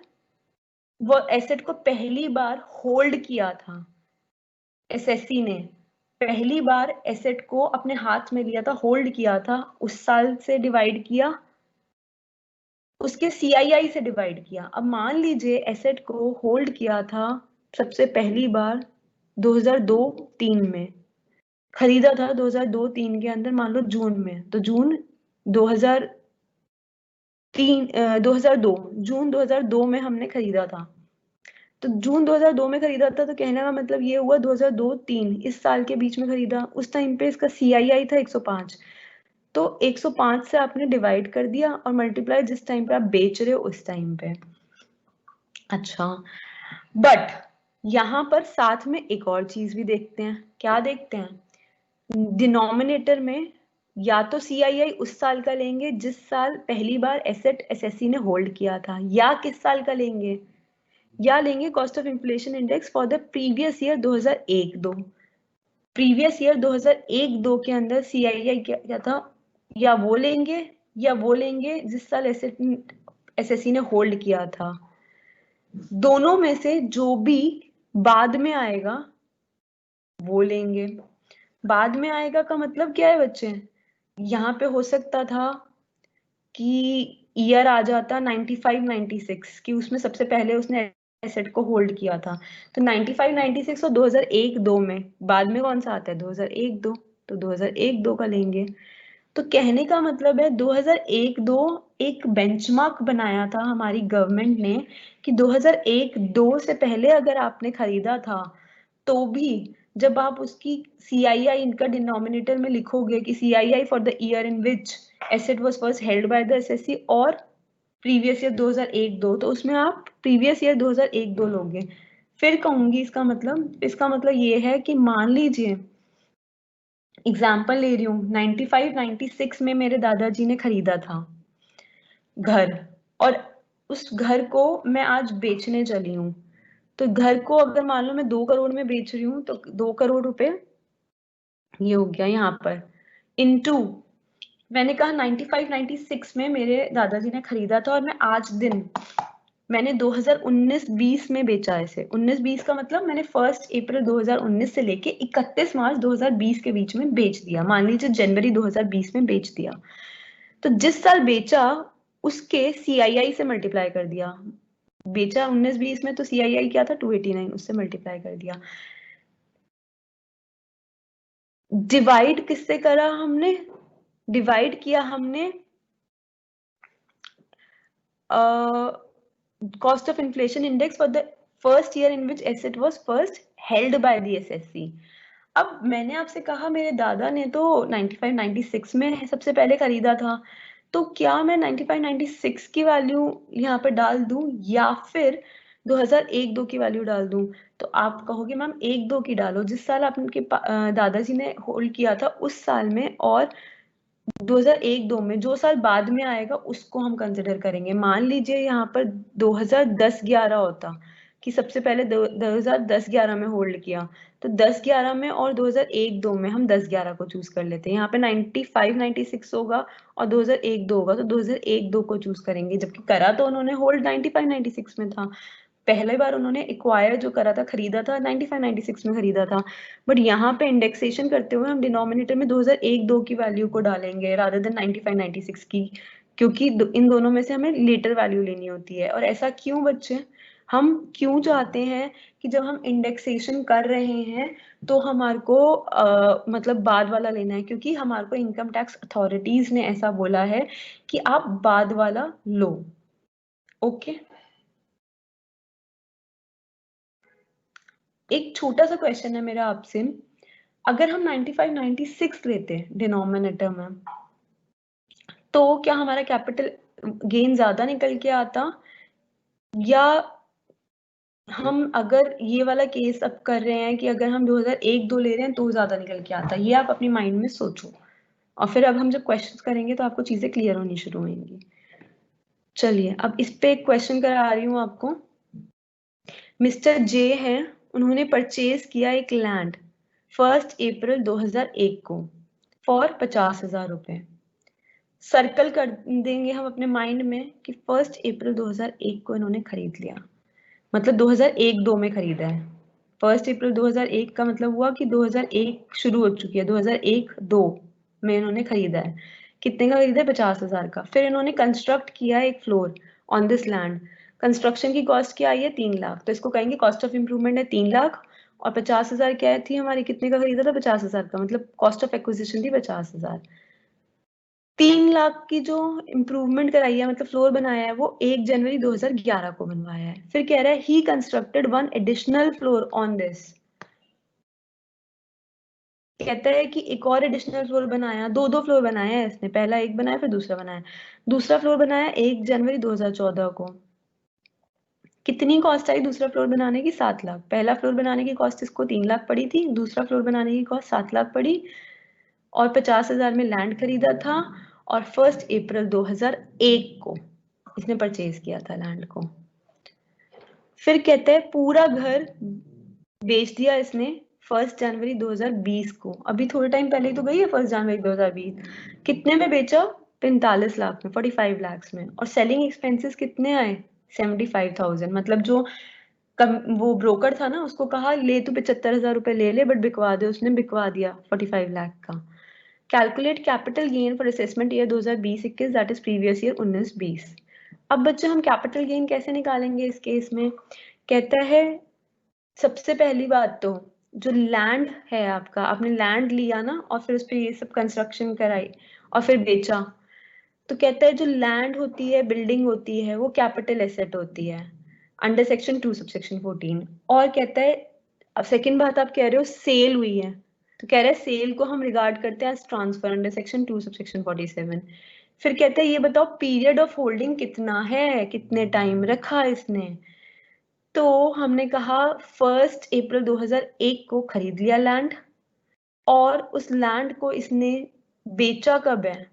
वो एसेट को पहली बार होल्ड किया था, SSC ने पहली बार एसेट को अपने हाथ में लिया था, होल्ड किया था, उस साल से डिवाइड किया, उसके CII से डिवाइड किया। अब मान लीजिए एसेट को होल्ड किया था सबसे पहली बार 2002-3 में, खरीदा था 2002-3 के अंदर, मान लो जून में, तो जून 2002 जून 2002 में हमने खरीदा था, तो जून 2002 में खरीदा था, तो कहने का मतलब ये हुआ 2002-3 इस साल के बीच में खरीदा, उस टाइम पे इसका CII था 105, तो 105 से आपने डिवाइड कर दिया और मल्टीप्लाई जिस टाइम पे आप बेच रहे हो उस टाइम पे। अच्छा, बट यहाँ पर साथ में एक और चीज भी देखते हैं, क्या देखते हैं, डिनोमिनेटर में या तो CII उस साल का लेंगे जिस साल पहली बार एसेट SSC ने होल्ड किया था, या किस साल का लेंगे, या लेंगे cost of inflation index for the previous year 2001-2, previous year 2001-2 के अंदर CII क्या था, या वो लेंगे जिस साल SSC ने होल्ड किया था। दोनों में से जो भी बाद में आएगा वो लेंगे। बाद में आएगा का मतलब क्या है बच्चे, यहाँ पे हो सकता था कि ईयर आ जाता 95-96 कि उसमें सबसे पहले उसने एसेट को होल्ड किया था, तो 95-96 और 2001-2 में बाद में कौन सा आता है 2001-2, तो 2001-2 का लेंगे। तो कहने का मतलब है 2001-2 एक बेंचमार्क बनाया था हमारी गवर्नमेंट ने कि 2001-2 से पहले अगर आपने खरीदा था, तो भी जब आप उसकी CII इनका डिनोमिनेटर में लिखोगे कि CII for the year in which asset was first held by the SSC और प्रीवियस ईयर 2001-2, तो उसमें आप प्रीवियस ईयर 2001-2 लोगे। फिर कहूंगी इसका मतलब ये है कि मान लीजिए एग्जाम्पल ले रही हूँ, 95-96 में मेरे दादाजी ने खरीदा था घर, और उस घर को मैं आज बेचने चली हूँ, तो घर को अगर मान लो मैं 2 करोड़ में बेच रही हूँ, तो 2 करोड़ रुपए ये हो गया यहाँ पर, इनटू मैंने कहा 95-96 में मेरे दादाजी ने खरीदा था और मैं आज दिन मैंने 2019-20 में बेचा इसे। 19-20 का मतलब मैंने 1 अप्रैल 2019 से लेके 31 मार्च 2020 के बीच में बेच दिया, मान लीजिए जनवरी 2020 में बेच दिया। तो जिस साल बेचा उसके CII से मल्टीप्लाई कर दिया। बेचा 19-20 में, तो CII क्या था 289, उससे मल्टीप्लाई कर दिया। डिवाइड किससे करा हमने? डिवाइड किया हमने cost of inflation index for the first year in which asset was first held by the SSC। अब मैंने आपसे कहा मेरे दादा ने तो 95-96 में सबसे पहले खरीदा था, तो क्या मैं 95-96 की वैल्यू यहाँ पे डाल दूं या फिर 2001-2 की वैल्यू डाल दूं? तो आप कहोगे मैम 1-2 की डालो, जिस साल आपके दादाजी ने होल्ड किया था उस साल में, और 2001-2 में जो साल बाद में आएगा उसको हम कंसिडर करेंगे। मान लीजिए यहाँ पर 2010-11 होता कि सबसे पहले 2010-11 में होल्ड किया, तो 10-11 में और 2001-2 में हम 10-11 को चूज कर लेते हैं। यहाँ पे 95-96 होगा और 2001-2 होगा, तो 2001-2 को चूज करेंगे, जबकि करा तो उन्होंने होल्ड 95-96 में था। पहले बार उन्होंने एक्वायर जो करा था, खरीदा था 95-96 में खरीदा था, बट यहाँ पे इंडेक्सेशन करते हुए हम डिनोमिनेटर में 2001-2 की वैल्यू को डालेंगे रादर देन 95-96 की, क्योंकि इन दोनों में से हमें लेटर वैल्यू लेनी होती है। और ऐसा क्यों बच्चे? हम क्यों चाहते हैं कि जब हम इंडेक्सेशन कर रहे हैं तो हमारे को मतलब बाद वाला लेना है, क्योंकि हमारे को इनकम टैक्स अथॉरिटीज ने ऐसा बोला है कि आप बाद वाला लो। ओके, एक छोटा सा क्वेश्चन है मेरा आपसे, अगर हम 95-96 लेते डिनोमिनेटर में, तो क्या हमारा कैपिटल गेन ज्यादा निकल के आता, या हम अगर ये वाला केस अब कर रहे हैं कि अगर हम 2001-2 ले रहे हैं तो ज्यादा निकल के आता? ये आप अपनी माइंड में सोचो, और फिर अब हम जब क्वेश्चंस करेंगे तो आपको चीजें क्लियर होनी शुरू होंगी। चलिए, अब इस पे एक क्वेश्चन करा रही हूँ आपको। मिस्टर जे हैं, उन्होंने परचेज किया एक लैंड 1 अप्रैल 2001 को फॉर 50,000 रुपए। सर्कल कर देंगे हम अपने माइंड में कि 1 अप्रैल 2001 को इन्होंने खरीद लिया, मतलब 2001-2 में खरीदा है। 1 अप्रैल 2001 का मतलब हुआ कि 2001 शुरू हो चुकी है, 2001-2 में इन्होंने खरीदा है। कितने का खरीदा है? 50,000 का। फिर इन्होंने कंस्ट्रक्ट किया एक floor on this land. Construction की कॉस्ट क्या आई है? 3 लाख, तो इसको कहेंगे कॉस्ट ऑफ इम्प्रूवमेंट है 3 लाख। और 50,000 क्या थी हमारी? कितने का खरीदा था? 50,000 का, मतलब कॉस्ट ऑफ एक्विजिशन थी 50,000। 3 लाख की जो इम्प्रूवमेंट कराई है, मतलब फ्लोर बनाया है, वो 1 जनवरी 2011 को बनवाया है। फिर कह रहा है ही constructed 1 additional floor on this. कहता है कि एक और एडिशनल फ्लोर बनाया, दो फ्लोर बनाया है इसने, पहला एक बनाया फिर दूसरा बनाया। दूसरा फ्लोर बनाया 1 जनवरी 2014 को। कितनी कॉस्ट आई दूसरा फ्लोर बनाने की? 7 लाख। पहला फ्लोर बनाने की कॉस्ट इसको 3 लाख पड़ी थी, दूसरा फ्लोर बनाने की कॉस्ट 7 लाख पड़ी, और 50,000 में लैंड खरीदा था, और 1 अप्रैल 2001 को इसने परचेज किया था लैंड को। फिर कहते हैं पूरा घर बेच दिया इसने 1 जनवरी 2020 को। अभी थोड़े टाइम पहले ही तो गई है 1 जनवरी 2020। कितने में बेचा? 45 लाख में, 45 लाख में। और सेलिंग एक्सपेंसेस कितने आए? 75,000। मतलब जो वो ब्रोकर था ना, उसको कहा ले तू 75,000 रुपए ले ले, बट बिकवा दे, उसने बिकवा दिया 45 लाख का। Calculate capital gain for assessment year 2020-21, that is previous year 19-20। अब बच्चे हम कैपिटल गेन कैसे निकालेंगे इस केस में? कहता है सबसे पहली बात तो जो लैंड है आपका, आपने लैंड लिया ना और फिर उस पर ये सब कंस्ट्रक्शन कराई और फिर बेचा, तो कहता है जो लैंड होती है, बिल्डिंग होती है, वो कैपिटल एसेट होती है अंडर सेक्शन 2 सबसेक्शन 14। और कहता है, अब सेकंड बात आप कह रहे हो सेल हुई है, तो कह रहा है सेल को हम रिगार्ड करते हैं as transfer under section 2 subsection 47। फिर कहता है ये बताओ पीरियड ऑफ होल्डिंग कितना है, कितने टाइम रखा इसने? तो हमने कहा 1 अप्रैल 2001 को खरीद लिया लैंड, और उस लैंड को इसने बेचा कब है?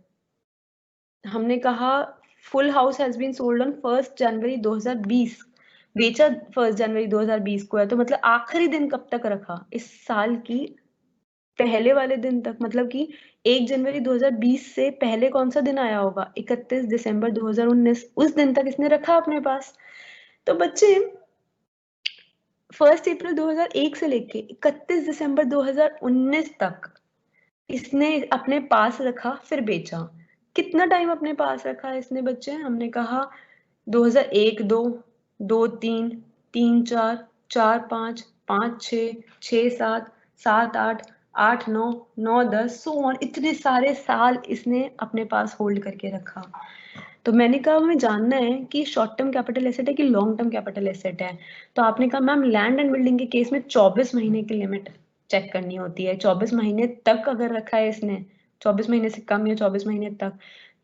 हमने कहा full house has been sold on 1 January 2020। बेचा 1 जनवरी 2020 को है, तो मतलब आखिरी दिन कब तक रखा? इस साल की पहले वाले दिन तक, मतलब कि 1 जनवरी 2020 से पहले कौन सा दिन आया होगा? 31 दिसंबर 2019, उस दिन तक इसने रखा अपने पास। तो बच्चे 1 अप्रैल 2001 से लेके 31 दिसंबर 2019 तक इसने अपने पास रखा, फिर बेचा। कितना टाइम अपने पास रखा है इसने बच्चे? हमने कहा 2001 2, 2 3, 3 4, 4 5, 5 6, 6 7, 7 8, 8 9, 9 10, सो ऑन, इतने सारे साल इसने अपने पास होल्ड करके रखा। तो मैंने कहा हमें जानना है कि शॉर्ट टर्म कैपिटल एसेट है कि लॉन्ग टर्म कैपिटल एसेट है। तो आपने कहा मैम लैंड एंड बिल्डिंग के केस में 24 महीने की लिमिट चेक करनी होती है। 24 महीने तक अगर रखा है इसने, 24 महीने से कम या 24 महीने तक,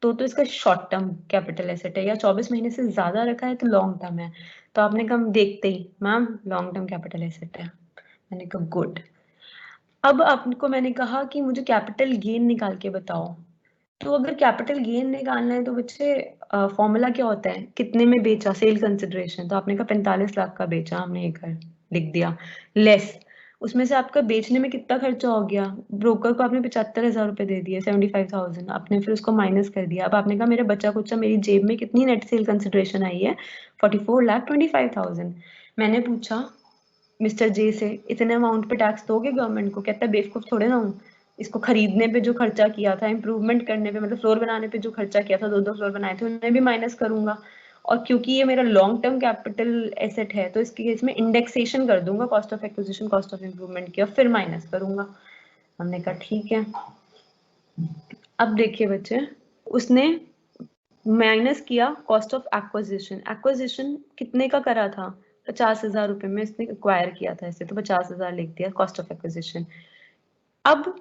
तो इसका शॉर्ट टर्म कैपिटल एसेट है, या 24 महीने से ज्यादा रखा है तो लॉन्ग टर्म है। तो आपने कहा देखते ही ma'am long term capital asset है। मैंने कहा गुड। अब आपको मैंने कहा कि मुझे कैपिटल गेन निकाल के बताओ। तो अगर कैपिटल गेन निकालना है तो बच्चे फॉर्मूला क्या होता है, कितने में बेचा, सेल कंसिडरेशन। तो आपने कहा 45 लाख का बेचा हमने एक घर, लिख दिया, लेस उसमें से आपका बेचने में कितना खर्चा हो गया, ब्रोकर को आपने 75,000 रुपए दे दिए, 75,000 आपने फिर उसको माइनस कर दिया। अब आपने कहा मेरे बच्चा कुचा मेरी जेब में कितनी नेट सेल कंसिडरेशन आई है, 44,25,000। मैंने पूछा मिस्टर जे से, इतने अमाउंट पे टैक्स दोगे गवर्नमेंट को? कहता है बेवकूफ थोड़े ना हूँ, इसको खरीदने पे जो खर्चा किया था, इंप्रूवमेंट करने पे, मतलब फ्लोर बनाने पे जो खर्चा किया था, 2-2 फ्लोर बनाए थे, उन्हें भी माइनस करूंगा। और क्योंकि ये मेरा लॉन्ग टर्म कैपिटल एसेट है तो इसके केस में इंडेक्सेशन कर दूंगा, cost of acquisition, cost of improvement की, और फिर माइनस करूंगा। हमने कहा ठीक है। अब देखिए बच्चे, उसने माइनस किया कॉस्ट ऑफ एक्विजिशन। एक्विजिशन कितने का करा था, 50,000 रुपए में इसने एक्वायर किया था इसे, तो 50,000 लिख दिया कॉस्ट ऑफ एक्विजिशन। अब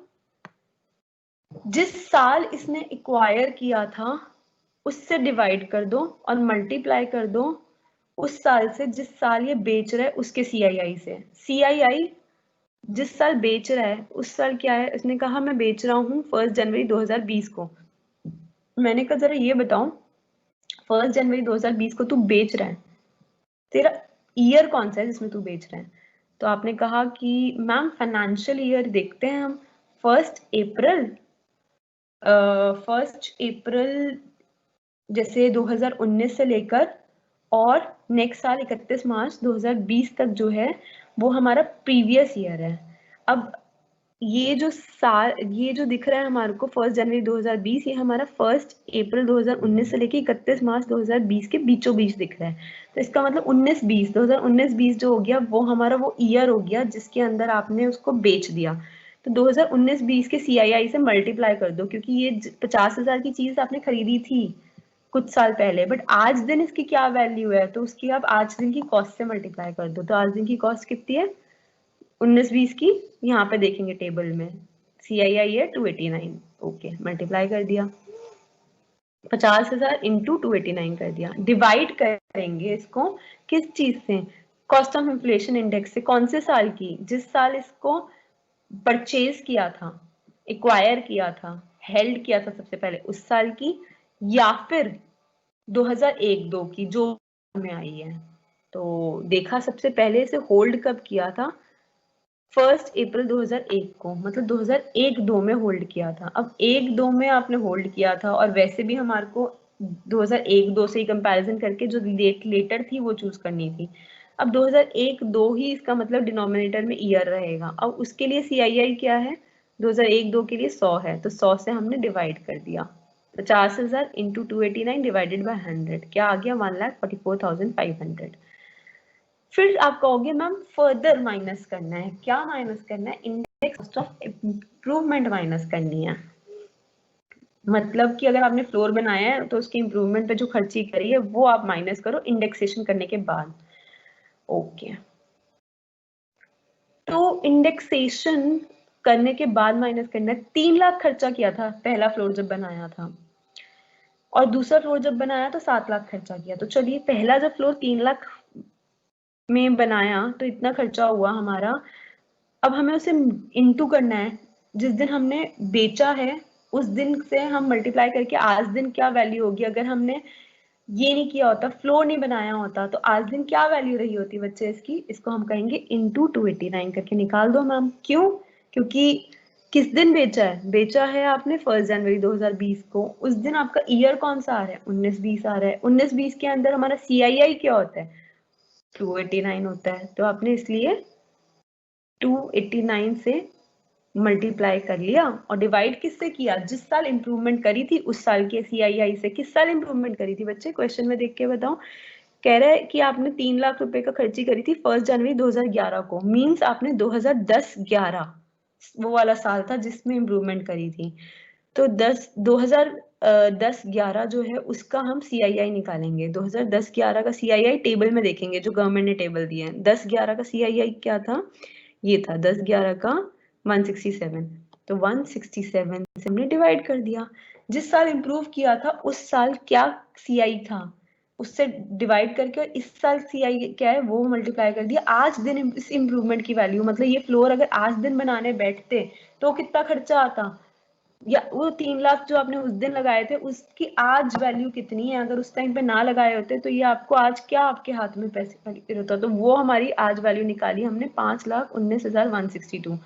जिस साल इसने एक्वायर किया था उससे डिवाइड कर दो और मल्टीप्लाई कर दो उस साल से जिस साल ये बेच रहा है उसके सीआईआई से। सीआईआई जिस साल बेच रहा है उस साल क्या है, इसने कहा मैं बेच रहा हूँ 1 जनवरी 2020 को। मैंने कहा जरा ये बताओ 1 जनवरी 2020 को तू बेच रहा है, तेरा ईयर कौन सा है जिसमें तू बेच रहा है? तो आपने कहा कि मैम फाइनेंशियल ईयर देखते हैं हम, 1 अप्रैल जैसे 2019 से लेकर और नेक्स्ट साल 31 मार्च 2020 तक जो है वो हमारा प्रीवियस ईयर है। अब ये जो साल, ये जो दिख रहा है हमारे को 1 जनवरी 2020, ये हमारा 1 अप्रैल 2019 से लेके 31 मार्च 2020 के बीचों बीच दिख रहा है। तो इसका मतलब 19-20, 2019-20 जो हो गया वो हमारा वो ईयर हो गया जिसके अंदर आपने उसको बेच दिया। तो 2019-20 के सीआईआई से मल्टीप्लाई कर दो, क्योंकि ये 50,000 की चीज आपने खरीदी थी कुछ साल पहले, बट आज दिन इसकी क्या वैल्यू है, तो उसकी आप आज दिन की कॉस्ट से मल्टीप्लाई कर दो। तो आज दिन की कॉस्ट कितनी है 19-20 की, यहाँ पे देखेंगे टेबल में, CII है 289। ओके, मल्टीप्लाई कर दिया, 50,000 इंटू 289 कर दिया। डिवाइड करेंगे इसको किस चीज से, कॉस्ट ऑफ इन्फ्लेशन इंडेक्स से। कौन से साल की, जिस साल इसको परचेज किया था, एक्वायर किया था, हेल्ड किया था सबसे पहले उस साल की, या फिर 2001-2 की जो में आई है। तो देखा सबसे पहले इसे होल्ड कब किया था, 1 अप्रैल 2001 को, मतलब 2001-2 में होल्ड किया था। अब 1-2 में आपने होल्ड किया था और वैसे भी हमारे को 2001-2 से ही कंपैरिजन करके जो लेटर थी वो चूज करनी थी। अब 2001-2 ही इसका मतलब डिनोमिनेटर में ईयर रहेगा। अब उसके लिए CII क्या है, 2001-2 के लिए 100 है, तो 100 से हमने डिवाइड कर दिया। 50,000 इंटू 289 डिवाइडेड बाय 100 क्या आ गया, 1,44,500। फिर आप कहोगे मैम फर्दर माइनस करना है, क्या माइनस करना है, index cost of improvement minus करनी है। मतलब कि अगर आपने फ्लोर बनाया है तो उसकी इम्प्रूवमेंट पे जो खर्ची करी है वो आप माइनस करो इंडेक्सेशन करने के बाद। ओके, तो इंडेक्सेशन करने के बाद माइनस करना है। 3 लाख खर्चा किया था पहला फ्लोर जब बनाया था, और दूसरा फ्लोर जब बनाया तो 7 लाख खर्चा किया। तो चलिए, पहला जब फ्लोर 3 लाख में बनाया तो इतना खर्चा हुआ हमारा। अब हमें उसे इंटू करना है, जिस दिन हमने बेचा है उस दिन से हम मल्टीप्लाई करके आज दिन क्या वैल्यू होगी। अगर हमने ये नहीं किया होता, फ्लोर नहीं बनाया होता, तो आज दिन क्या वैल्यू रही होती बच्चे इसकी, इसको हम कहेंगे इंटू 289 करके निकाल दो मैम। क्यों, क्योंकि किस दिन बेचा है, बेचा है आपने 1 जनवरी 2020 को, उस दिन आपका ईयर कौन सा आ रहा है, 19-20 आ रहा है। 19-20 के अंदर हमारा CII क्या होता है, 289 होता है। तो आपने इसलिए 289 से मल्टीप्लाई कर लिया और डिवाइड किससे किया, जिस साल इंप्रूवमेंट करी थी उस साल के CII से। किस साल इंप्रूवमेंट करी थी बच्चे, क्वेश्चन में देख के बताओ। कह रहा है कि आपने 3 लाख रुपए का खर्ची करी थी 1 जनवरी 2011 को, मींस आपने 2010-11 वो वाला साल था जिसमें इंप्रूवमेंट करी थी। तो 2010-11 जो है उसका हम CII निकालेंगे। 2010-11 का CII टेबल में देखेंगे जो गवर्नमेंट ने टेबल दिया है। 10-11 का CII क्या था, ये था 10-11 का 167। तो 167 से हमने डिवाइड कर दिया। जिस साल इंप्रूव किया था उस साल क्या CI था उससे डिवाइड करके, और इस साल CI क्या है वो मल्टीप्लाई कर दिया। आज दिन इस इम्प्रूवमेंट की वैल्यू, मतलब ये फ्लोर अगर आज दिन बनाने बैठते तो कितना खर्चा आता, या वो 3 लाख जो आपने उस दिन लगाए थे उसकी आज वैल्यू कितनी है। अगर उस टाइम पे ना लगाए होते तो ये आपको आज क्या आपके हाथ में पैसे होता, तो वो हमारी आज वैल्यू निकाली हमने 5,19,162।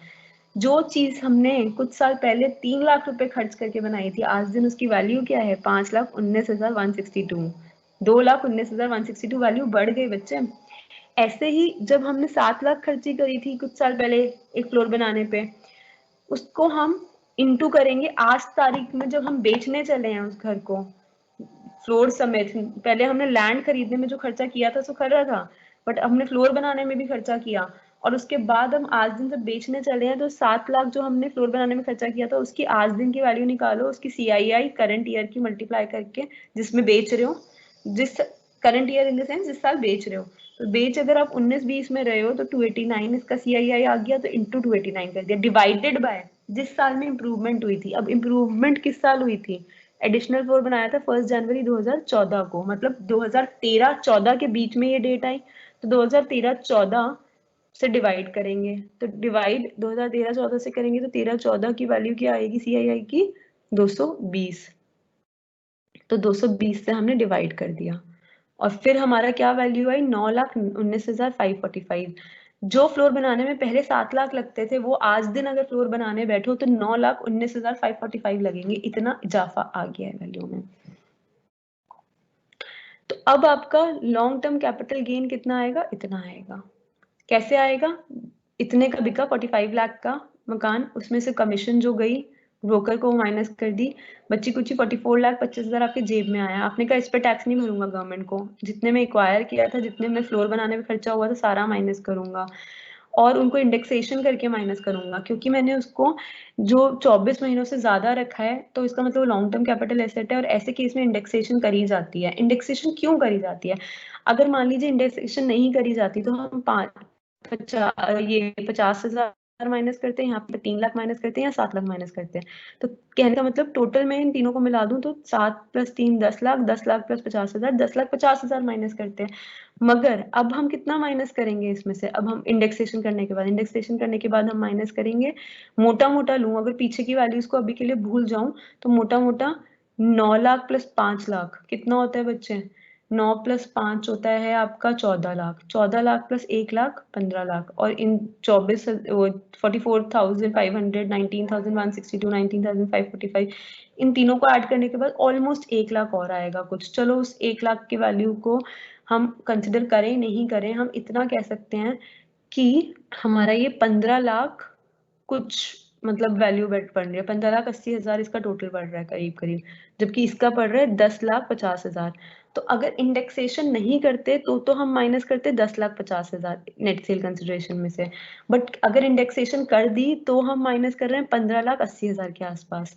जो चीज हमने कुछ साल पहले 3 लाख रुपए खर्च करके बनाई थी, आज दिन उसकी वैल्यू क्या है 5,19,162। 2,19,162 वैल्यू बढ़ गई बच्चे। ऐसे ही जब हमने 7 लाख खर्ची करी थी कुछ साल पहले एक फ्लोर बनाने पे, उसको हम इंटू करेंगे आज तारीख में जब हम बेचने चले हैं उस घर को फ्लोर समेत। पहले हमने लैंड खरीदने में जो खर्चा किया था सो खरा था, बट हमने फ्लोर बनाने में भी खर्चा किया, और उसके बाद हम आज दिन जब बेचने चले हैं तो 7 लाख जो हमने फ्लोर बनाने में खर्चा किया था उसकी आज दिन की वैल्यू निकालो, उसकी CII करंट ईयर की मल्टीप्लाई करके जिसमें बेच रहे हो, जिस current year in the sense जिस साल बेच रहे हो। तो बेच अगर आप 19-20 में रहे हो तो 289 इसका CII आ गया, तो इंटू 289 कर दिया, डिवाइडेड बाय जिस साल में इंप्रूवमेंट हुई थी। अब इंप्रूवमेंट किस साल हुई थी, एडिशनल फ्लोर बनाया था 1 जनवरी 2014 को, मतलब 2013-14 के बीच में ये डेट आई, तो 2013-14 से डिवाइड करेंगे। तो डिवाइड 2013-14 से करेंगे तो 13-14 की वैल्यू क्या आएगी CII की 220। तो 220 से हमने डिवाइड कर दिया और फिर हमारा क्या वैल्यू आई 9,19,545। जो फ्लोर बनाने में पहले 7 लाख लगते थे वो आज दिन अगर फ्लोर बनाने बैठो तो 9,19,545 लगेंगे। इतना इजाफा आ गया है वैल्यू में। तो अब आपका लॉन्ग टर्म कैपिटल गेन कितना आएगा, इतना आएगा। कैसे आएगा, इतने का बिका 45 लाख का मकान, उसमें से कमीशन जो गई ब्रोकर को माइनस कर दी, बच्ची कुछ 44,25,000 आपके जेब में आया। आपने कहा इस पे टैक्स नहीं भरूंगा गवर्नमेंट को, जितने में एक्वायर किया था जितने में फ्लोर बनाने में खर्चा हुआ था सारा माइनस करूंगा, और उनको इंडेक्सेशन करके माइनस करूंगा, क्योंकि मैंने उसको जो 24 महीनों से ज्यादा रखा है तो इसका मतलब लॉन्ग टर्म कैपिटल एसेट है, और ऐसे केस में इंडेक्सेशन करी जाती है। इंडेक्सेशन क्यों करी जाती है, अगर मान लीजिए इंडेक्सेशन नहीं करी जाती तो हम 50,000 माइनस करते हैं, यहाँ पे 3 लाख माइनस करते हैं या 7 लाख माइनस करते हैं। तो कहने का मतलब टोटल में इन तीनों को मिला दूं तो 7 + 3 10 लाख, 10 लाख + 50,000, 10,50,000 माइनस करते हैं। मगर अब हम कितना माइनस करेंगे इसमें से, अब हम इंडेक्सेशन करने के बाद हम माइनस करेंगे, मोटा मोटा लूं अगर पीछे की वैल्यूज को अभी के लिए भूल जाऊं तो मोटा मोटा 9 लाख + 5 लाख कितना होता है बच्चे, 9 + 5 होता है आपका 14 लाख, 14 लाख + 1 लाख 15 लाख, और इन 44,500, 19,162, 19,545 इन तीनों को ऐड करने के बाद ऑलमोस्ट 1 लाख और आएगा कुछ। चलो उस 1 लाख की वैल्यू को हम कंसिडर करें नहीं करें, हम इतना कह सकते हैं कि हमारा ये 15 लाख कुछ मतलब वैल्यू बेट पड़ रही है, 15,80,000 इसका टोटल पड़ रहा है करीब करीब, जबकि इसका पड़ रहा है 10,50,000। तो अगर इंडेक्सेशन नहीं करते तो हम माइनस करते 10,50,000 नेट सेल कंसिडरेशन में से, बट अगर इंडेक्सेशन कर दी तो हम माइनस कर रहे हैं 15,80,000 के आसपास।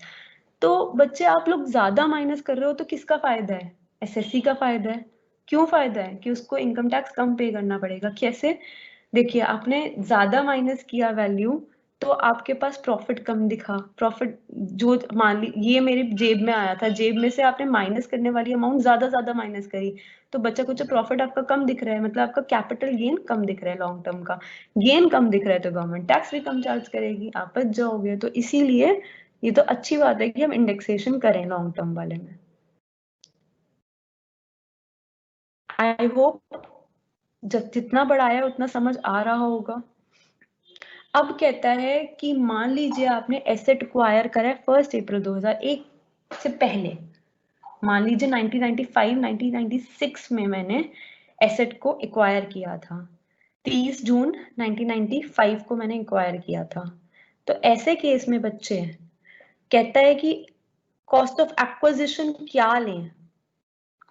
तो बच्चे आप लोग ज्यादा माइनस कर रहे हो तो किसका फायदा है, SSC का फायदा है। क्यों फायदा है, कि उसको इनकम टैक्स कम पे करना पड़ेगा। कैसे, देखिए आपने ज्यादा माइनस किया वैल्यू तो आपके पास प्रॉफिट कम दिखा, प्रॉफिट जो मान ली ये मेरे जेब में आया था, जेब में से आपने माइनस करने वाली अमाउंट ज्यादा माइनस करी तो बचा कुछ प्रॉफिट आपका कम दिख रहा है, मतलब आपका कैपिटल गेन कम दिख रहा है, लॉन्ग टर्म का गेन कम दिख रहा है, तो गवर्नमेंट टैक्स भी कम चार्ज करेगी, आप बच जाओगे। तो इसीलिए ये तो अच्छी बात है कि हम इंडेक्सेशन करें लॉन्ग टर्म वाले में। आई होप जब जितना बढ़ाया उतना समझ आ रहा होगा। अब कहता है कि मान लीजिए आपने एसेट एक्वायर करा है 1 अप्रैल 2001 से पहले, मान लीजिए 1995 1996 में मैंने एसेट को एक्वायर किया था, 30 जून 1995 को मैंने एक्वायर किया था। तो ऐसे केस में बच्चे कहता है कि कॉस्ट ऑफ एक्विजिशन क्या लें,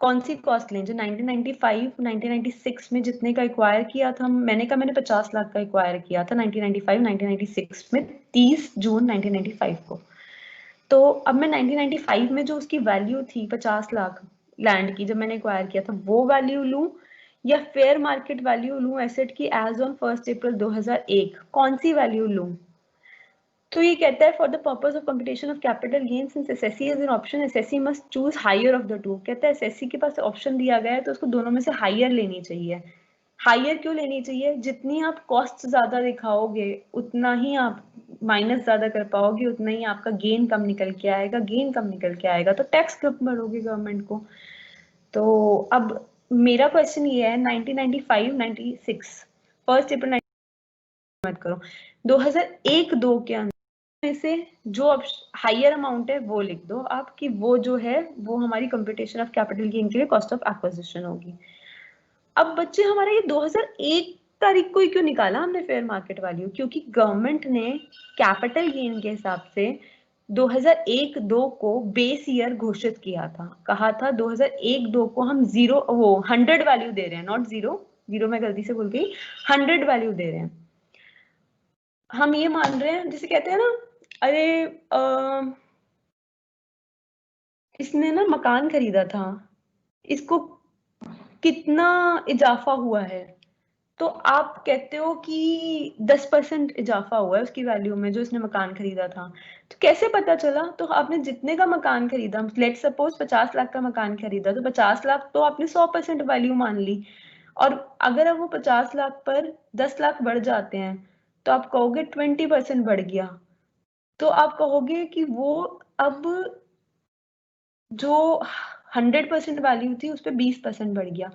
कौन सी कॉस्ट लें, जो 1995 1996 में जितने का एक्वायर किया था, मैंने कहा मैंने 50 लाख का एक्वायर किया था 1995 1996 में 30 जून 1995 को। तो अब मैं 1995 में जो उसकी वैल्यू थी 50 लाख लैंड की जब मैंने एक्वायर किया था वो वैल्यू लूं या फेयर मार्केट वैल्यू लूं एसेट की एज ऑन 1 अप्रैल 2001, कौन सी वैल्यू लूं? तो ये कहता है for the purpose of computation of capital gain since SSC is an option SSC must choose higher of the two. कहता है एसएससी के पास ऑप्शन दिया गया है तो उसको दोनों में से हायर लेनी चाहिए। हायर क्यों लेनी चाहिए? जितनी आप कॉस्ट ज्यादा दिखाओगे उतना ही आप माइनस ज्यादा कर पाओगे, उतना ही आपका गेन कम निकल के आएगा, गेन कम निकल के आएगा तो टैक्स कम भरोगे गवर्नमेंट को। तो अब मेरा क्वेश्चन ये है 1995 96 1 अप्रैल मत करो 2001-2 के अंदर में से जो हायर अमाउंट है वो लिख दो आप कि वो जो है वो हमारी कंप्यूटेशन ऑफ कैपिटल गेन के लिए कॉस्ट ऑफ एक्विजिशन होगी। अब बच्चे हमारा ये 2001 तारीख को ही क्यों निकाला हमने फेयर मार्केट वैल्यू? क्योंकि गवर्नमेंट ने कैपिटल गेन के हिसाब से 2001-2 को बेस ईयर घोषित किया था, कहा था 2001-2 को हम 100 वैल्यू दे रहे हैं, नॉट 0 मैं गलती से भूल गई, 100 वैल्यू दे रहे हैं। हम ये मान रहे हैं जैसे कहते हैं ना, अरे इसने ना मकान खरीदा था, इसको कितना इजाफा हुआ है? तो आप कहते हो कि 10% इजाफा हुआ है उसकी वैल्यू में जो इसने मकान खरीदा था। तो कैसे पता चला? तो आपने जितने का मकान खरीदा, लेट सपोज 50 लाख का मकान खरीदा तो 50 लाख तो आपने 100% वैल्यू मान ली, और अगर अब वो 50 लाख पर 10 लाख बढ़ जाते हैं तो आप कहोगे 20% बढ़ गया, तो आप कहोगे कि वो अब जो 100% वैल्यू थी उस पर 20% बढ़ गया।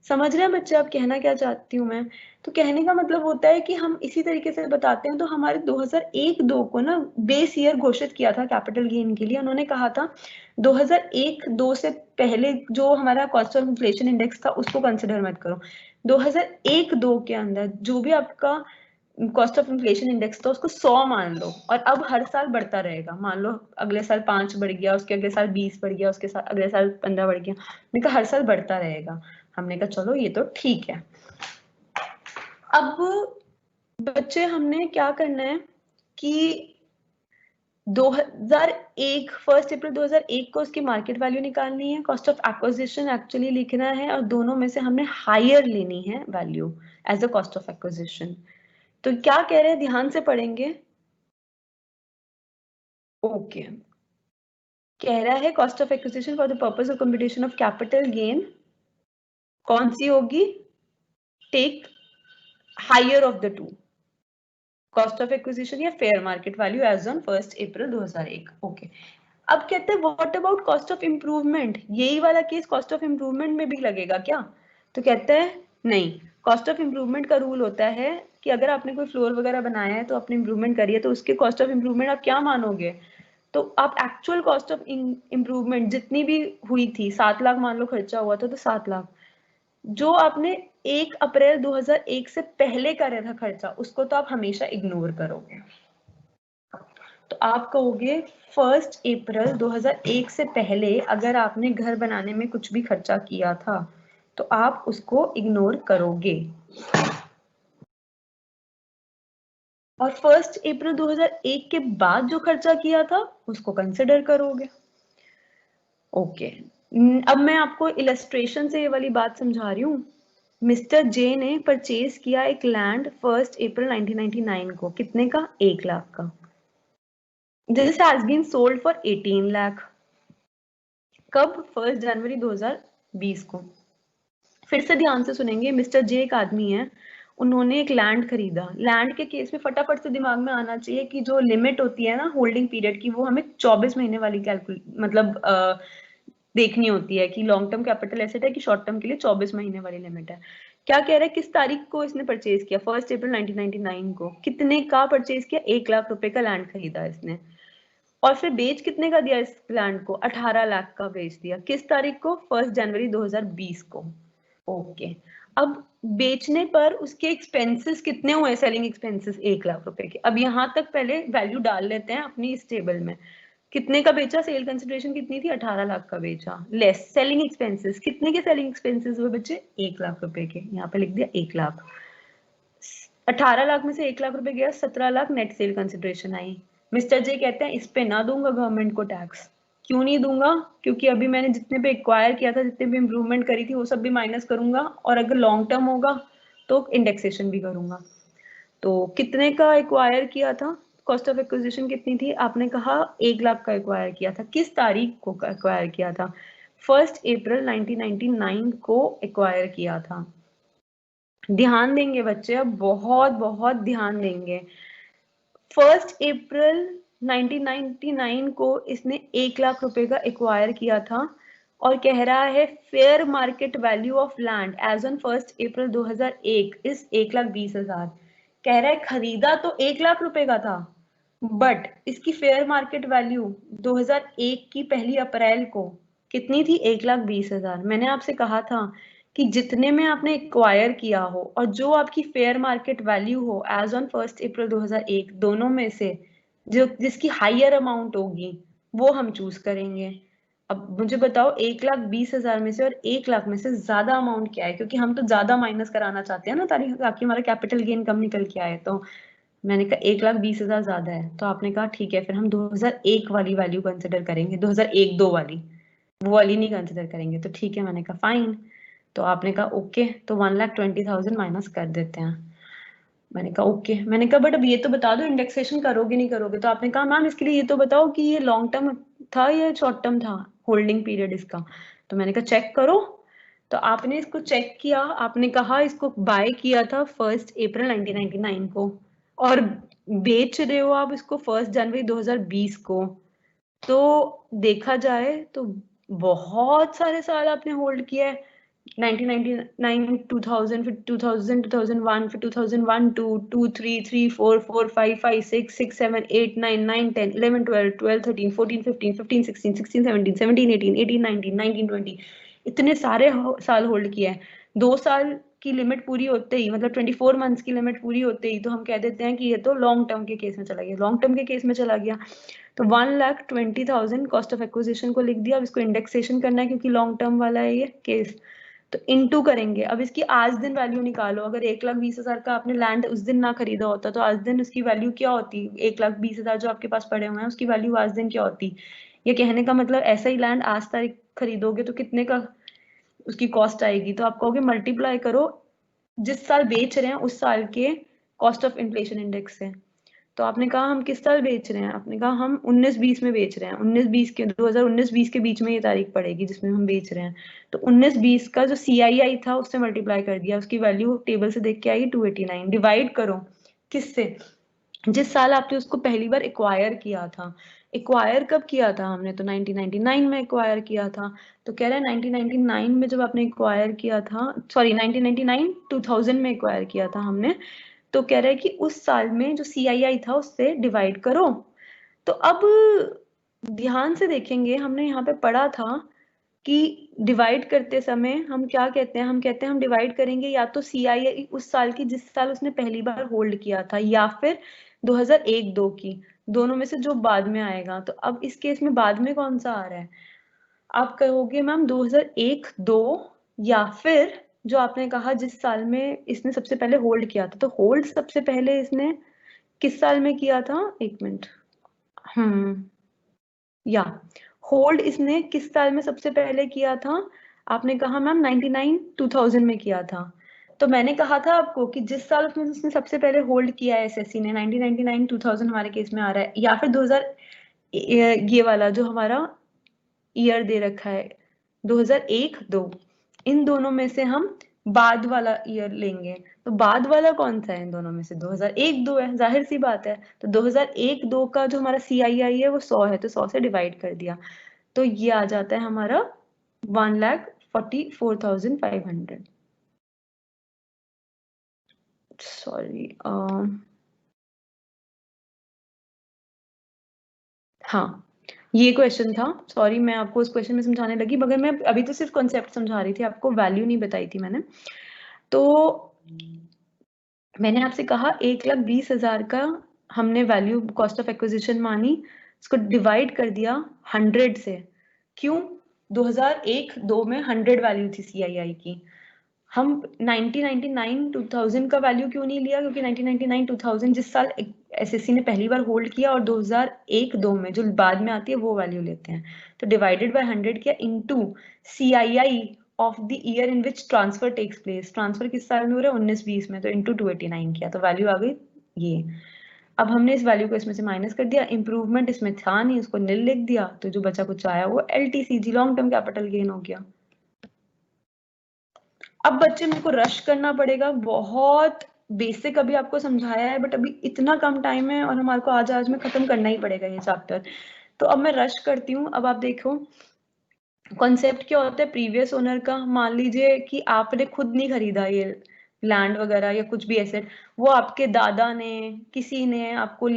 समझ रहे हैं बच्चे आप कहना क्या चाहती हूँ मैं? तो कहने का मतलब होता है कि हम इसी तरीके से बताते हैं। तो हमारे 2001-2 को ना बेस ईयर घोषित किया था कैपिटल गेन के लिए। उन्होंने कहा था 2001-2 से पहले जो हमारा कॉस्ट ऑफ इन्फ्लेशन इंडेक्स था उसको कंसिडर मत करो। 2001-2 के अंदर जो भी आपका कॉस्ट ऑफ इन्फ्लेशन इंडेक्स था उसको 100 मान लो, और अब हर साल बढ़ता रहेगा। मान लो अगले साल 5 बढ़ गया, उसके अगले साल 20 बढ़ गया, उसके साल अगले साल 15 बढ़ गया। मैंने कहा हर साल बढ़ता रहेगा। हमने कहा चलो ये तो ठीक है। अब बच्चे हमने क्या करना है कि 2001 1 अप्रैल 2001 को उसकी मार्केट वैल्यू निकालनी है, कॉस्ट ऑफ एक्विजिशन एक्चुअली लिखना है, और दोनों में से हमने हायर लेनी है value as a cost of acquisition. तो क्या कह रहे हैं, ध्यान से पढ़ेंगे। ओके, कह रहा है cost of acquisition for the purpose of computation of capital gain कौन सी होगी? Take higher of the two, cost of acquisition या fair market value as on 1 April 2001। Okay, अब कहते हैं what about cost of improvement? यही वाला case cost of improvement में भी लगेगा क्या? तो कहते हैं नहीं, कॉस्ट ऑफ इंप्रूवमेंट का रूल होता है कि अगर आपने कोई फ्लोर वगैरह बनाया है तो आपने इंप्रूवमेंट करी है तो उसके कॉस्ट ऑफ इंप्रूवमेंट आप क्या मानोगे? तो आप एक्चुअल कॉस्ट ऑफ इंप्रूवमेंट जितनी भी हुई थी, 7 लाख मान लो खर्चा हुआ था तो 7 लाख, जो आपने 1 अप्रैल 2001 से पहले करा था खर्चा उसको तो आप हमेशा इग्नोर करोगे। तो आप कहोगे 1 अप्रैल 2001 से पहले अगर आपने घर बनाने में कुछ भी खर्चा किया था तो आप उसको इग्नोर करोगे, और 1 अप्रैल 2001 के बाद जो खर्चा किया था उसको कंसिडर करोगे। ओके, अब मैं आपको इलस्ट्रेशन से ये वाली बात समझा रही हूँ। मिस्टर जे ने परचेज किया एक लैंड 1 अप्रैल 1999 को, कितने का? 1 लाख का। This has been sold for 18 lakh. कब? 1 जनवरी 2020 को। फिर से ध्यान से सुनेंगे, मिस्टर जे एक आदमी है, उन्होंने एक लैंड खरीदा। लैंड के केस में फटाफट से दिमाग में आना चाहिए कि जो लिमिट होती है ना होल्डिंग पीरियड की, वो हमें 24 महीने वाली मतलब देखनी होती है कि लॉन्ग टर्म कैपिटल एसेट है कि शॉर्ट टर्म के लिए 24 महीने वाली लिमिट है। क्या कह रहा है, किस तारीख को इसने परचेज किया? 1 अप्रैल 1999 को। कितने का परचेज किया? 1 लाख रुपए का लैंड खरीदा इसने, और फिर बेच कितने का दिया इस लैंड को? 18 लाख का बेच दिया। किस तारीख को? 1 जनवरी 2020 को। ओके, अब बेचने पर उसके एक्सपेंसेस कितने हुए, सेलिंग एक्सपेंसेस 1 लाख रुपए के। अब यहाँ तक पहले वैल्यू डाल लेते हैं अपनी इस टेबल में। कितने का बेचा, सेल कंसिडरेशन कितनी थी, 18 लाख का बेचा, लेस सेलिंग एक्सपेंसेस, कितने के सेलिंग एक्सपेंसेस हुए बच्चे, 1 लाख रुपए के। यहाँ पे लिख दिया 1 लाख। 18 लाख में से 1 लाख रुपए गया, 17 लाख नेट सेल कंसिडरेशन आई। मिस्टर जे कहते हैं इस पे ना दूंगा गवर्नमेंट को टैक्स। क्यों नहीं दूंगा, क्योंकि अभी मैंने जितने पे एक्वायर किया था, जितने भी इंप्रूवमेंट करी थी, वो सब भी माइनस करूंगा, और अगर लॉन्ग टर्म होगा तो इंडेक्सेशन भी करूंगा। तो कितने का एक्वायर किया था, कॉस्ट ऑफ एक्विजिशन कितनी थी, आपने कहा 1 लाख का एक्वायर किया था। किस तारीख को एक्वायर किया था, 1 अप्रैल 1999 को एक्वायर किया था। ध्यान देंगे बच्चे, अब बहुत बहुत ध्यान देंगे। 1 अप्रैल 1999 को इसने 1 लाख रुपए का एक्वायर किया था, और कह रहा है fair market value of land as on 1 April 2001 इस 1,20,000। कह रहा है खरीदा तो 1 लाख रुपए का था, बट इसकी फेयर मार्केट वैल्यू 2001 की 1 अप्रैल को कितनी थी, 1,20,000। मैंने आपसे कहा था कि जितने में आपने एक्वायर किया हो और जो आपकी फेयर मार्केट वैल्यू हो एज ऑन 1 अप्रैल 2001, दोनों में से जो जिसकी हायर अमाउंट होगी वो हम चूज करेंगे। अब मुझे बताओ 1,20,000 में से और 1 लाख में से ज्यादा अमाउंट क्या है, क्योंकि हम तो ज्यादा माइनस कराना चाहते हैं ना ताकि हमारा कैपिटल गेन कम निकल के आए। तो मैंने कहा 1,20,000 ज्यादा है, तो आपने कहा ठीक है, फिर हम 2001 वाली वैल्यू कंसिडर करेंगे, 2001-2 वाली, वो वाली नहीं कंसिडर करेंगे। तो ठीक है, मैंने कहा फाइन। तो आपने कहा ओके, तो 1,20,000 माइनस कर देते हैं। मैंने कहा ओके। मैंने कहा बट अब ये तो बता दो इंडेक्सेशन करोगे नहीं करोगे। तो आपने कहा मैम इसके लिए ये तो बताओ कि ये लॉन्ग टर्म था या शॉर्ट टर्म था होल्डिंग पीरियड इसका। तो मैंने कहा चेक करो। तो आपने इसको चेक किया, आपने कहा इसको बाय किया था 1 अप्रैल 1999 को, और बेच रहे हो आप इसको 1 जनवरी 2020 को। तो देखा जाए तो बहुत सारे साल आपने होल्ड किया है, 1999, 2000, फिर 2000, 2001, फिर 2001, 2, 2, 3, 3, 4, 4, 5, 5, 6, 6, 7, 8, 9, 9, 10, 11, 12, 12, 13, 14, 15, 15, 16, 16, 17, 17, 18, 18, 19, 19, 20, इतने सारे साल होल्ड किया है। 2 साल की लिमिट पूरी होते ही, मतलब 24 मंथ्स की लिमिट पूरी होते ही, तो हम कह देते हैं कि ये तो लॉन्ग टर्म के केस में चला गया, लॉन्ग टर्म के केस में चला गया। तो 1,20,000 कॉस्ट ऑफ एक्विजिशन को लिख दिया। अब इसको इंडेक्सेशन करना है क्योंकि लॉन्ग टर्म वाला है ये केस, तो इनटू करेंगे। अब इसकी आज दिन वैल्यू निकालो। अगर 1,20,000 का आपने लैंड उस दिन ना खरीदा होता तो आज दिन उसकी वैल्यू क्या होती, 1,20,000 जो आपके पास पड़े हुए हैं उसकी वैल्यू आज दिन क्या होती। ये कहने का मतलब ऐसा ही लैंड आज तारीख खरीदोगे तो कितने का उसकी कॉस्ट आएगी। तो आप कहोगे मल्टीप्लाई करो जिस साल बेच रहे हैं उस साल के कॉस्ट ऑफ इन्फ्लेशन इंडेक्स से। तो आपने कहा हम किस साल बेच रहे हैं, आपने कहा हम 19-20 में बेच रहे हैं, 19-20 के 2019-20 के बीच में ये तारीख पड़ेगी जिसमें हम बेच रहे हैं। तो 19-20 का जो CII था उससे मल्टीप्लाई कर दिया, उसकी वैल्यू टेबल से देख के आई 289। डिवाइड करो किससे, जिस साल आपने उसको पहली बार एक्वायर किया था। एक्वायर कब किया था हमने, तो 1999 में एक्वायर किया था। तो कह रहा है 1999 में जब आपने एक्वायर किया था, सॉरी 1999 2000 में एक्वायर किया था हमने, तो कह रहा है कि उस साल में जो CII था उससे डिवाइड करो। तो अब ध्यान से देखेंगे, हमने यहाँ पे पढ़ा था कि डिवाइड करते समय हम क्या कहते हैं, हम कहते हैं हम डिवाइड करेंगे या तो CII उस साल की जिस साल उसने पहली बार होल्ड किया था, या फिर 2001-2 की, दोनों में से जो बाद में आएगा। तो अब इस केस में बाद में कौन सा आ रहा है, आप कहोगे मैम 2001-2, या फिर जो आपने कहा जिस साल में इसने सबसे पहले होल्ड किया था। तो होल्ड सबसे पहले इसने किस साल में किया था, एक मिनट, या होल्ड इसने किस साल में सबसे पहले किया था, आपने कहा मैम 99-2000 में किया था। तो मैंने कहा था आपको कि जिस साल उसने सबसे पहले होल्ड किया है SSC ने, 1999-2000 हमारे केस में आ रहा है, या फिर 2000, ये वाला जो हमारा ईयर दे रखा है 2001-2, इन दोनों में से हम बाद वाला ईयर लेंगे। तो बाद वाला कौन सा है इन दोनों में से, 2001-2 है, जाहिर सी बात है। तो 2001-2 का जो हमारा CII है वो 100 है, तो 100 से डिवाइड कर दिया, तो ये आ जाता है हमारा 1,44,500। सॉरी, हाँ ये क्वेश्चन था, सॉरी मैं आपको उस क्वेश्चन में समझाने लगी, मगर मैं अभी तो सिर्फ कॉन्सेप्ट समझा रही थी, आपको वैल्यू नहीं बताई थी मैंने। तो मैंने आपसे कहा 1,20,000 का हमने वैल्यू कॉस्ट ऑफ एक्विजिशन मानी, इसको डिवाइड कर दिया 100 से। क्यों? 2001-2 में 100 वैल्यू थी CII की। हम 1999-2000 का वैल्यू क्यों नहीं लिया? क्योंकि 1999-2000 जिस साल SSC ने पहली बार होल्ड किया, और 2001-2 में जो बाद में आती है वो वैल्यू लेते हैं। तो डिवाइडेड बाय 100 किया into CII of the year in which transfer takes place. Transfer किस साल में हो रहा है? 19-20 में, तो इनटू 289 किया, तो वैल्यू आ गई ये। अब हमने इस वैल्यू को इसमें से माइनस कर दिया, इंप्रूवमेंट इसमें था नहीं, उसको नील लिख दिया, तो जो बचा कुछ आया वो LTCG long term capital gain हो गया। अब बच्चे मेरे को रश करना पड़ेगा, बहुत बेसिक अभी आपको समझाया है, बट अभी इतना कम टाइम है और हमारे को आज में खत्म करना ही पड़ेगा ये चैप्टर। तो अब मैं रश करती हूँ। अब आप देखो कॉन्सेप्ट क्या होता है प्रीवियस ओनर का। मान लीजिए कि आपने खुद नहीं खरीदा ये लैंड वगैरह या कुछ भी एसेट, वो आपके दादा ने, किसी ने आपको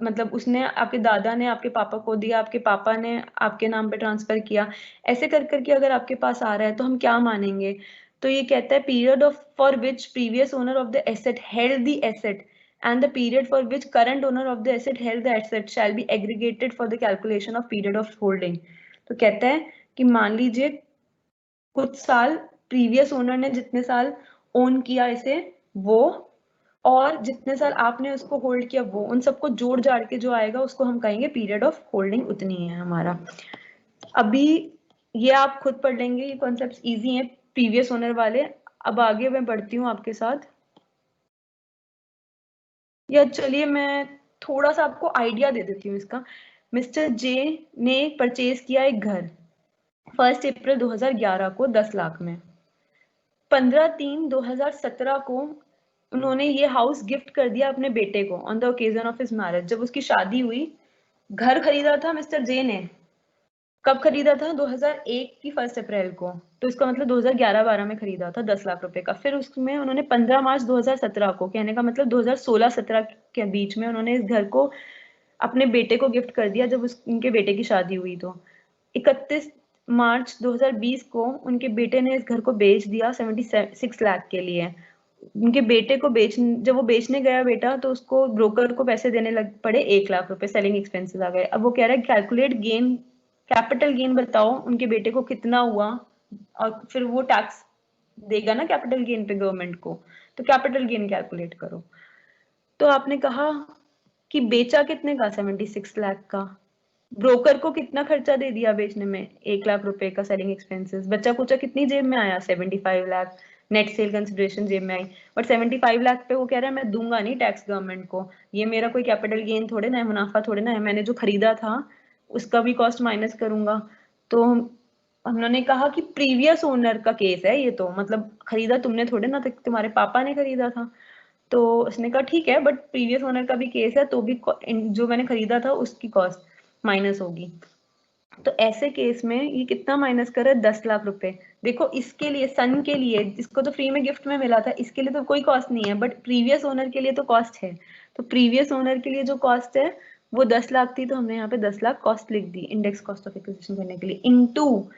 मतलब उसने, आपके दादा ने आपके पापा को दिया, आपके पापा ने आपके नाम पे ट्रांसफर किया, ऐसे कर करके अगर आपके पास आ रहा है तो हम क्या मानेंगे? तो ये कहता है period of for which previous owner of the asset held the asset and the period for which current owner of the asset held the asset shall be aggregated for the calculation of period of holding। तो कहता है कि मान लीजिए कुछ साल previous owner ने जितने साल ओन किया इसे वो, और जितने साल आपने उसको होल्ड किया वो, उन सबको जोड़ जाड़ के जो आएगा उसको हम कहेंगे पीरियड ऑफ होल्डिंग, उतनी है हमारा। अभी ये आप खुद पढ़ लेंगे, ये कॉन्सेप्ट्स इजी हैं प्रीवियस ओनर वाले। अब आगे मैं बढ़ती हूँ आपके साथ, या चलिए मैं थोड़ा सा आपको आइडिया दे देती हूँ इसका। मिस्टर जे ने परचेज किया एक घर 1 अप्रैल 2011 को 10 लाख में। 15/3/2017 को उन्होंने ये हाउस गिफ्ट कर दिया अपने बेटे को on the occasion of his marriage. जब उसकी शादी हुई, घर खरीदा था मिस्टर जे ने। कब खरीदा था? 2001 की 1 अप्रैल को, तो इसका मतलब 2011-12 में खरीदा था 10 लाख रुपए का। फिर उसमें उन्होंने 15 मार्च 2017 को, कहने का मतलब 2016-17 के बीच में उन्होंने इस घर को अपने बेटे को गिफ्ट कर दिया, जब उनके बेटे की शादी हुई। तो 31 मार्च 2020 को उनके बेटे ने इस घर को बेच दिया 76 लाख के लिए। उनके बेटे को जब वो बेचने गया बेटा, तो उसको ब्रोकर को पैसे देने लग पड़े 1 लाख रुपए, सेलिंग एक्सपेंसेस आ गए। अब वो कह रहा है कैलकुलेट गेन, कैपिटल गेन बताओ उनके बेटे को कितना हुआ, और फिर वो टैक्स देगा ना कैपिटल गेन पे गवर्नमेंट को, तो कैपिटल गेन कैलकुलेट करो। तो आपने कहा कि बेचा कितने का? 76 लाख का। ब्रोकर को कितना खर्चा दे दिया बेचने में? 1 लाख रुपए का सेलिंग एक्सपेंसेस। बच्चा कुचा कितनी जेब में आया? 75 लाख नेट सेल कंसिडरेशन जेब में आई। बट 75 लाख पे वो कह रहा है मैं दूंगा नहीं टैक्स गवर्नमेंट को, ये मेरा कोई कैपिटल गेन थोड़े ना है, मुनाफा थोड़े ना है, मैंने जो खरीदा था उसका भी कॉस्ट माइनस करूंगा। तो उन्होंने कहा कि प्रीवियस ओनर का केस है ये, तो मतलब खरीदा तुमने थोड़े ना, तुम्हारे पापा ने खरीदा था। तो उसने कहा ठीक है, बट प्रीवियस ओनर का भी केस है, तो भी जो मैंने खरीदा था उसकी कॉस्ट माइनस होगी। तो ऐसे केस में ये कितना माइनस कर रहा है? 10 लाख रुपए। देखो इसके लिए, सन के लिए, जिसको तो फ्री में गिफ्ट में मिला था, इसके लिए तो कोई कॉस्ट नहीं है, बट प्रीवियस ओनर के लिए तो कॉस्ट है। तो प्रीवियस ओनर के लिए जो कॉस्ट है वो 10 लाख थी, तो हमने यहाँ पे 10 लाख कॉस्ट लिख दी इंडेक्स कॉस्ट ऑफ एक्विजिशन करने के लिए। इनटू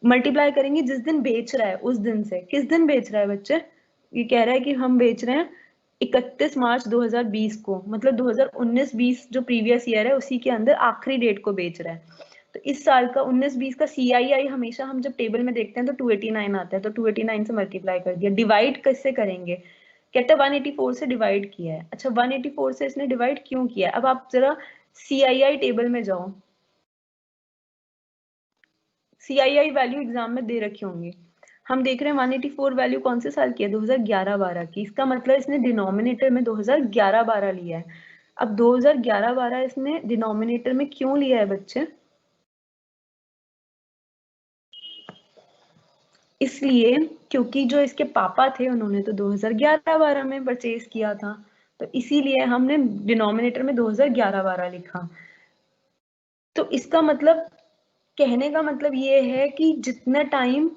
मल्टीप्लाई करेंगे जिस दिन बेच रहा है उस दिन से। किस दिन बेच रहा है बच्चे? ये कह रहा है कि हम बेच रहे हैं 31 मार्च 2020 को, मतलब 2019-20 जो प्रीवियस ईयर है उसी के अंदर आखिरी डेट को बेच रहा है। तो इस साल का 19-20 का CII हमेशा हम जब टेबल में देखते हैं तो 289 आता है, तो 289 से मल्टीप्लाई कर दिया। डिवाइड कैसे करेंगे? कहते हैं 184 से डिवाइड किया है। अच्छा 184 से इसने डिवाइड क्यों किया है? अब आप जरा CII टेबल में जाओ, CII वैल्यू एग्जाम में दे रखी होंगी। हम देख रहे हैं 184 वैल्यू कौन से साल की है? 2011-12 की। इसका मतलब इसने डिनोमिनेटर में 2011-12 लिया है। अब 2011-12 इसने डिनोमिनेटर में क्यों लिया है बच्चे? इसलिए क्योंकि जो इसके पापा थे उन्होंने तो 2011-12 में परचेज किया था, तो इसीलिए हमने डिनोमिनेटर में 2011-12 लिखा। तो इसका मतलब, कहने का मतलब ये है कि जितना टाइम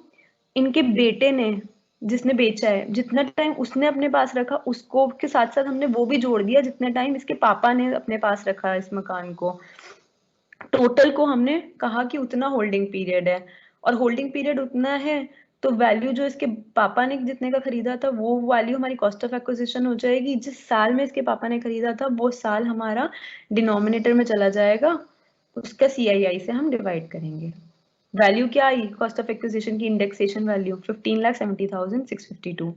इनके बेटे ने, जिसने बेचा है, जितना टाइम उसने अपने पास रखा उसको के साथ साथ हमने वो भी जोड़ दिया जितने टाइम इसके पापा ने अपने पास रखा इस मकान को। टोटल को हमने कहा कि उतना होल्डिंग पीरियड है, और होल्डिंग पीरियड उतना है तो वैल्यू जो इसके पापा ने जितने का खरीदा था वो वैल्यू हमारी कॉस्ट ऑफ एक्विजिशन हो जाएगी। जिस साल में इसके पापा ने खरीदा था वो साल हमारा डिनोमिनेटर में चला जाएगा, उसका CII से हम डिवाइड करेंगे। वैल्यू क्या आई कॉस्ट ऑफ एक्विजिशन की? Indexation value 15,70,652।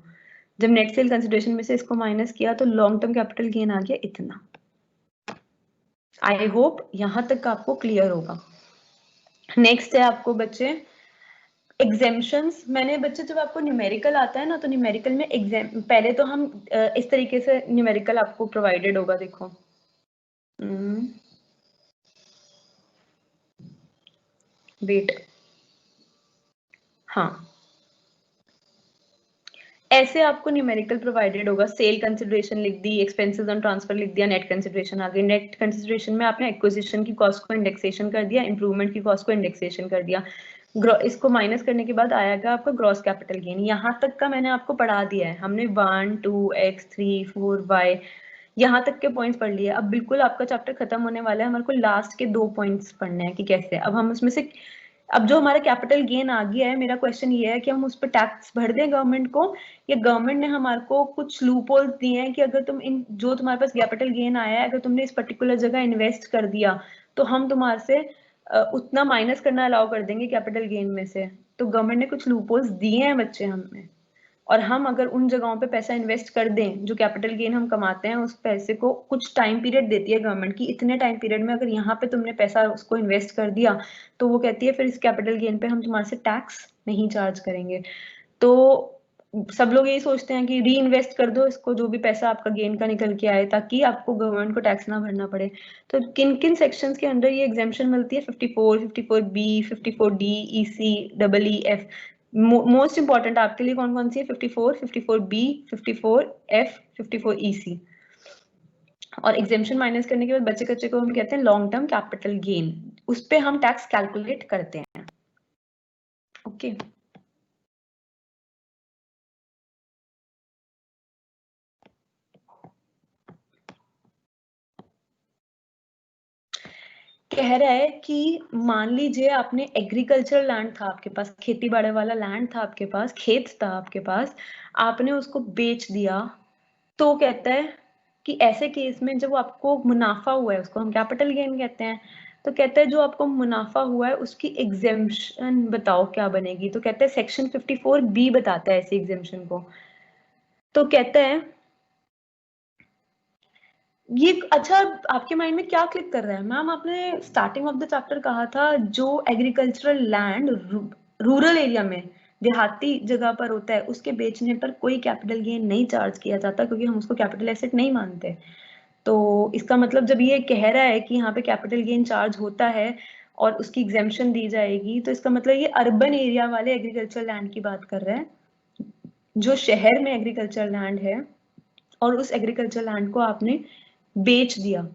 जब नेट सेल कंसिडरेशन में से इसको माइनस किया तो लॉन्ग टर्म कैपिटल गेन आ गया इतना। आई होप यहां तक आपको क्लियर होगा। नेक्स्ट है आपको बच्चे एग्जेम्पशंस। मैंने बच्चे जब आपको न्यूमेरिकल आता है ना तो न्यूमेरिकल में पहले तो हम इस तरीके से न्यूमेरिकल आपको प्रोवाइडेड होगा। देखो वेट, हाँ ऐसे आपको न्यूमेरिकल प्रोवाइडेड होगा। सेल कंसिडरेशन लिख दी, एक्सपेंसेस ऑन ट्रांसफर लिख दिया, नेट कंसिडरेशन आ गई। नेट कंसिडरेशन में आपने एक्विजिशन की कॉस्ट को इंडेक्सेशन कर दिया, इंप्रूवमेंट की कॉस्ट को इंडेक्सेशन कर दिया, इसको माइनस करने के बाद आएगा आपका ग्रॉस कैपिटल गेन। यहाँ तक का मैंने आपको पढ़ा दिया है, हमने 1 2 x 3 4 y यहाँ तक के पॉइंट्स पढ़ लिए। अब बिल्कुल आपका चैप्टर खत्म होने वाला है, हमारे को लास्ट के 2 पॉइंट्स पढ़ने हैं कि कैसे। अब हम उसमें से अब जो हमारा कैपिटल गेन आ गया है, मेरा क्वेश्चन ये है कि हम उस पर टैक्स भर दें गवर्नमेंट को, या गवर्नमेंट ने हमारे को कुछ लूप होल्स दिए हैं कि अगर तुम इन जो तुम्हारे पास कैपिटल गेन आया है अगर तुमने इस पर्टिकुलर जगह इन्वेस्ट कर दिया तो हम तुम्हारे से उतना माइनस करना अलाउ कर देंगे कैपिटल गेन में से। तो गवर्नमेंट ने कुछ लूप होल्स दिए हैं बच्चे हमें, और हम अगर उन जगहों पे पैसा इन्वेस्ट कर दें जो कैपिटल गेन हम कमाते हैं, उस पैसे को कुछ टाइम पीरियड देती है गवर्नमेंट की, इतने टाइम पीरियड में अगर यहाँ पे तुमने पैसा उसको इन्वेस्ट कर दिया तो वो कहती है फिर इस कैपिटल गेन पे हम तुम्हारे से टैक्स नहीं चार्ज करेंगे। तो सब लोग यही सोचते हैं कि री इन्वेस्ट कर दो इसको, जो भी पैसा आपका गेन का निकल के आए, ताकि आपको गवर्नमेंट को टैक्स ना भरना पड़े। तो किन किन सेक्शंस के अंदर ये एग्जेम्पशन मिलती है? 54, 54B, 54D, EC, EEF। Most important आपके लिए कौन कौन सी है? 54, 54B, 54F, 54EC। और एग्जेम्पशन माइनस करने के बाद बचे कच्चे को हम कहते हैं लॉन्ग टर्म कैपिटल गेन, उस पे हम टैक्स कैलकुलेट करते हैं। ओके कह रहा है कि मान लीजिए आपने एग्रीकल्चर लैंड था आपके पास, खेती बाड़ी वाला लैंड था आपके पास, खेत था आपके पास, आपने उसको बेच दिया। तो कहता है कि ऐसे केस में जब आपको मुनाफा हुआ है उसको हम कैपिटल गेन कहते हैं। तो कहता है जो आपको मुनाफा हुआ है उसकी एग्जेम्पशन बताओ क्या बनेगी। तो कहता है सेक्शन 54B बताता है ऐसे एग्जेम्पशन को। तो कहता है ये अच्छा आपके माइंड में क्या क्लिक कर रहा है? मैम आपने स्टार्टिंग ऑफ द चैप्टर कहा था जो एग्रीकल्चरल लैंड रूरल एरिया में देहाती जगह पर होता है उसके बेचने पर कोई कैपिटल गेन नहीं चार्ज किया जाता क्योंकि हम उसको कैपिटल एसेट नहीं मानते। तो इसका मतलब जब ये कह रहा है कि यहाँ पे कैपिटल गेन चार्ज होता है और उसकी एग्जेम्पशन दी जाएगी, तो इसका मतलब ये अर्बन एरिया वाले एग्रीकल्चर लैंड की बात कर रहा है, जो शहर में एग्रीकल्चर लैंड है और उस एग्रीकल्चर लैंड को आपने बेच दिया।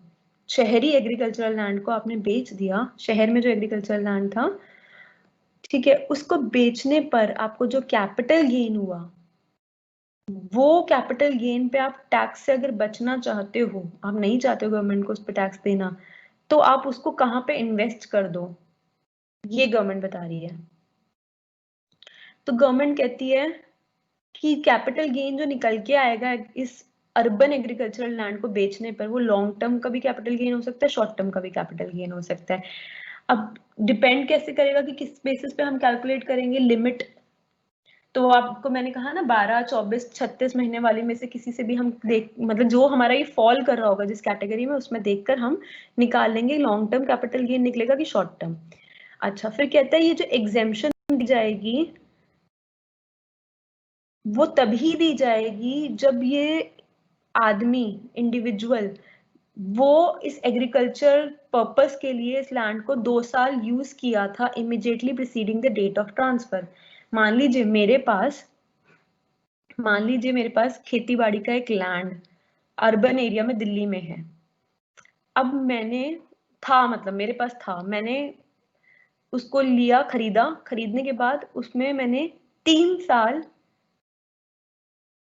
शहरी एग्रीकल्चरल लैंड को आपने बेच दिया, शहर में जो एग्रीकल्चरल लैंड था, ठीक है, उसको बेचने पर आपको जो कैपिटल गेन हुआ, वो कैपिटल गेन पे आप टैक्स से अगर बचना चाहते हो, आप नहीं चाहते हो गवर्नमेंट को उस पर टैक्स देना, तो आप उसको कहाँ पे इन्वेस्ट कर दो, ये गवर्नमेंट बता रही है। तो गवर्नमेंट कहती है कि कैपिटल गेन जो निकल के आएगा इस अर्बन एग्रीकल्चरल लैंड को बेचने पर, वो लॉन्ग टर्म का भी कैपिटल गेन हो सकता है, शॉर्ट टर्म का भी कैपिटल गेन हो सकता है। अब डिपेंड कैसे करेगा कि किस बेसिस पे हम कैलकुलेट करेंगे लिमिट। तो आपको मैंने कहा ना 12, 24, 36 महीने वाली में से किसी से भी हम देख, मतलब जो हमारा ये फॉल कर रहा होगा जिस कैटेगरी में, उसमें देखकर हम निकाल लेंगे लॉन्ग टर्म कैपिटल गेन निकलेगा कि शॉर्ट टर्म। अच्छा, फिर कहता है ये जो एग्जेम्पशन दी जाएगी वो तभी दी जाएगी जब ये आदमी, इंडिविजुअल, वो इस एग्रीकल्चर पर्पस के लिए इस लैंड को 2 साल यूज किया था immediately preceding the date of transfer. मान लीजिए मेरे पास खेती बाड़ी का एक लैंड अर्बन एरिया में दिल्ली में है। अब मतलब मेरे पास था, मैंने उसको लिया, खरीदा, खरीदने के बाद उसमें मैंने 3 साल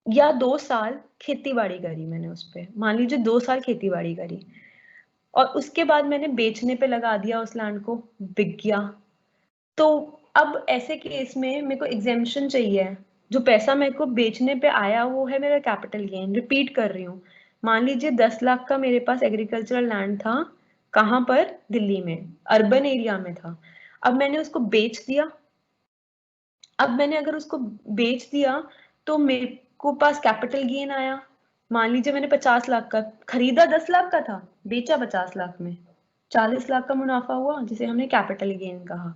या 2 साल खेती बाड़ी करी, मैंने उस पे मान लीजिए 2 साल खेती बाड़ी करी, और उसके बाद मैंने बेचने पे लगा दिया उस लैंड को, बिक गया। तो अब ऐसे केस में मेरे को एग्जेम्पशन चाहिए, जो पैसा मेरे को बेचने पे आया वो है मेरा कैपिटल गेन। रिपीट कर रही हूँ, मान लीजिए 10 लाख का मेरे पास एग्रीकल्चरल लैंड था, कहाँ पर? दिल्ली में, अर्बन एरिया में था। अब मैंने उसको बेच दिया। अब मैंने अगर उसको बेच दिया तो मेरे को पास कैपिटल गेन आया। मान लीजिए मैंने 50 लाख का खरीदा, 10 लाख का था, बेचा 50 लाख में, 40 लाख का मुनाफा हुआ, जिसे हमने कैपिटल गेन कहा।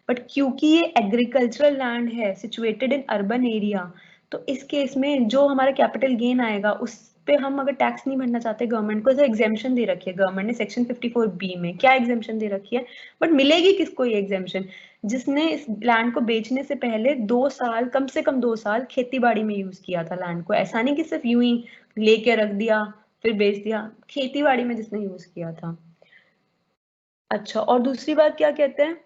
बट क्योंकि ये एग्रीकल्चरल लैंड है सिचुएटेड इन अर्बन एरिया, तो इस केस में जो हमारा कैपिटल गेन आएगा उस पे हम अगर टैक्स नहीं भरना चाहते, गवर्नमेंट को एग्जेम्पशन दे रखी है गवर्नमेंट ने सेक्शन 54B में। क्या एग्जेम्पशन दे रखी है? बट मिलेगी किसको ये एग्जेम्पशन? जिसने इस लैंड को बेचने से पहले 2 साल, कम से कम 2 साल खेती बाड़ी में यूज किया था लैंड को। ऐसा नहीं कि सिर्फ यूं ही लेके रख दिया फिर बेच दिया, खेती बाड़ी में जिसने यूज किया था। अच्छा, और दूसरी बात क्या कहते हैं?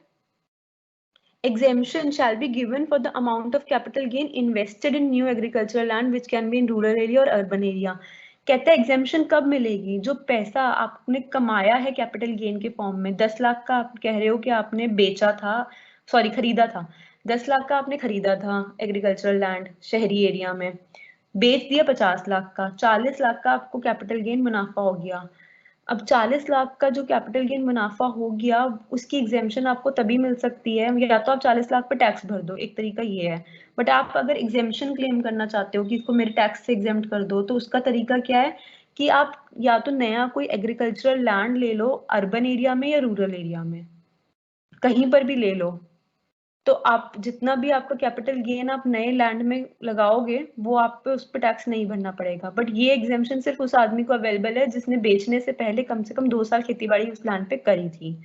Exemption shall be given for the amount of capital gain invested in new agricultural land which can be in rural area or urban area। कहता है एग्जेम्पशन कब मिलेगी? जो पैसा आपने कमाया है कैपिटल गेन के फॉर्म में, 10 लाख का आप कह रहे हो कि आपने बेचा था, सॉरी खरीदा था, 10 लाख का आपने खरीदा था एग्रीकल्चरल लैंड शहरी एरिया में, बेच दिया 50 लाख का, 40 लाख का आपको कैपिटल गेन मुनाफा हो गया। अब 40 लाख का जो कैपिटल गेन मुनाफा हो गया, उसकी एग्जेम्पशन आपको तभी मिल सकती है, या तो आप 40 लाख पे टैक्स भर दो, एक तरीका ये है। बट आप अगर एग्जेम्पशन क्लेम करना चाहते हो कि इसको मेरे टैक्स से एग्जेम्प्ट कर दो, तो उसका तरीका क्या है कि आप या तो नया कोई एग्रीकल्चरल लैंड ले लो अर्बन एरिया में या रूरल एरिया में, कहीं पर भी ले लो। तो आप जितना भी आपका कैपिटल गेन आप नए लैंड में लगाओगे, वो आप पे उस पर टैक्स नहीं भरना पड़ेगा। बट ये एग्जेम्पशन सिर्फ उस आदमी को अवेलेबल है जिसने बेचने से पहले कम से कम 2 साल खेतीबाड़ी उस लैंड पे करी थी।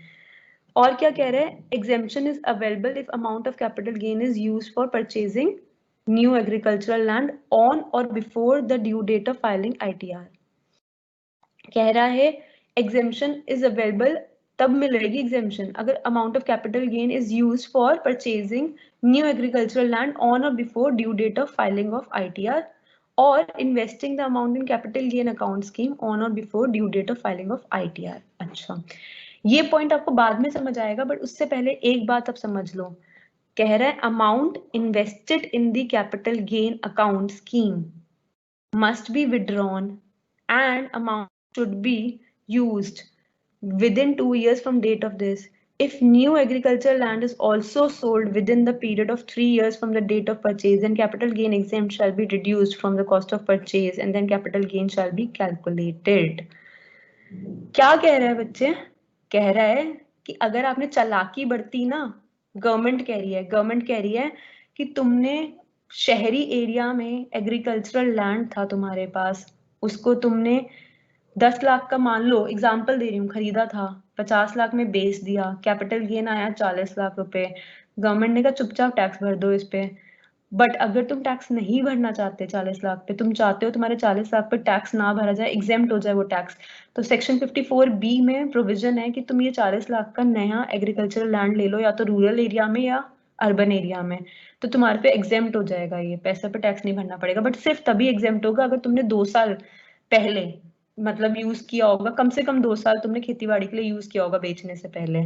और क्या कह रहे हैं? Exemption is available if amount of capital gain is used for purchasing new agricultural land on or before the due date of filing ITR। कह रहा है एग्जेम्पशन इज अवेलेबल तब मिलेगी एग्जेम्पशन अगर amount of capital gain is used for purchasing new agricultural land on or before due date of filing of ITR, और investing the amount in capital gain account scheme on or before due date of filing of ITR। अच्छा, ये point आपको बाद में समझ आएगा, but उससे पहले एक बात आप समझ लो। कह रहा है amount invested in the capital gain account scheme must be withdrawn and amount should be used within 2 years from date of this. If new agricultural land is also sold within the period of 3 years from the date of purchase, then capital gain exempt shall be reduced from the cost of purchase and then capital gain shall be calculated। क्या कह रहा है बच्चे? कह रहा है कि अगर आपने चालाकी बरती ना, गवर्नमेंट कह रही है कि तुमने शहरी एरिया में एग्रीकल्चरल लैंड था तुम्हारे पास, उसको तुमने 10 लाख का, मान लो एग्जांपल दे रही हूँ, खरीदा था, 50 लाख में बेच दिया, कैपिटल गेन आया 40 लाख रुपए, गवर्नमेंट ने कहा चुपचाप टैक्स भर दो इस पे। बट अगर तुम टैक्स नहीं भरना चाहते 40 लाख पे, तुम चाहते हो तुम्हारे 40 लाख पे टैक्स ना भरा जाए, एग्जेम्प्ट हो जाए वो टैक्स, तो सेक्शन 54B में प्रोविजन है कि तुम ये 40 लाख का नया एग्रीकल्चरल लैंड ले लो, या तो रूरल एरिया में या अर्बन एरिया में, तो तुम्हारे पे एग्जेम्प्ट हो जाएगा, ये पैसे पे टैक्स नहीं भरना पड़ेगा। बट सिर्फ तभी एग्जेम्प्ट होगा अगर तुमने 2 साल पहले मतलब यूज किया होगा, कम से कम 2 साल तुमने खेतीबाड़ी के लिए यूज किया होगा बेचने से पहले।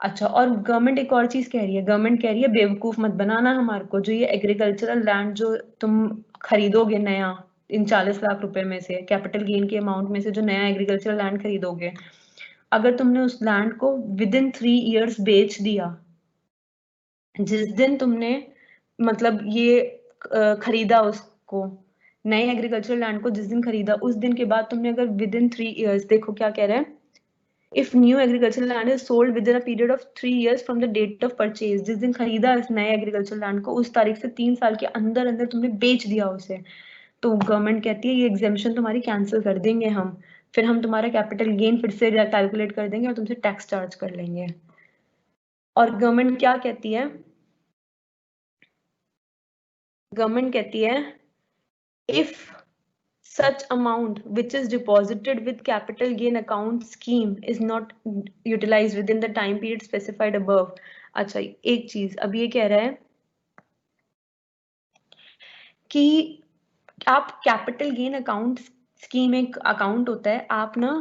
अच्छा, और गवर्नमेंट एक और चीज कह रही है, गवर्नमेंट कह रही है बेवकूफ मत बनाना हमारे को, जो ये एग्रीकल्चरल लैंड जो तुम खरीदोगे नया, इन 40 लाख रुपए में से कैपिटल गेन के अमाउंट में से जो नया एग्रीकल्चरल लैंड खरीदोगे, अगर तुमने उस लैंड को विद इन 3 इयर्स बेच दिया, जिस दिन तुमने मतलब ये खरीदा उसको, नए एग्रीकल्चरल लैंड को जिस दिन खरीदा, उस दिन के बाद तुमने अगर विद इन 3 इयर्स, देखो क्या कह रहा है, if new agricultural land is sold within a period of 3 years from the date of purchase, जिस दिन खरीदा इस नए एग्रीकल्चरल लैंड को उस तारीख से 3 साल के अंदर अंदर तुमने बेच दिया उसे, तो गवर्नमेंट कहती है ये एग्जेम्पशन तुम्हारी कैंसिल कर देंगे हम, फिर हम तुम्हारा कैपिटल गेन फिर से कैलकुलेट कर देंगे और तुमसे टैक्स चार्ज कर लेंगे। और गवर्नमेंट क्या कहती है? गवर्नमेंट कहती है if such amount which is deposited with capital gain account scheme is not utilized within the time period specified above। अच्छा, एक चीज अब ये कह रहा है कि आप कैपिटल गेन अकाउंट स्कीम, एक अकाउंट होता है, आप ना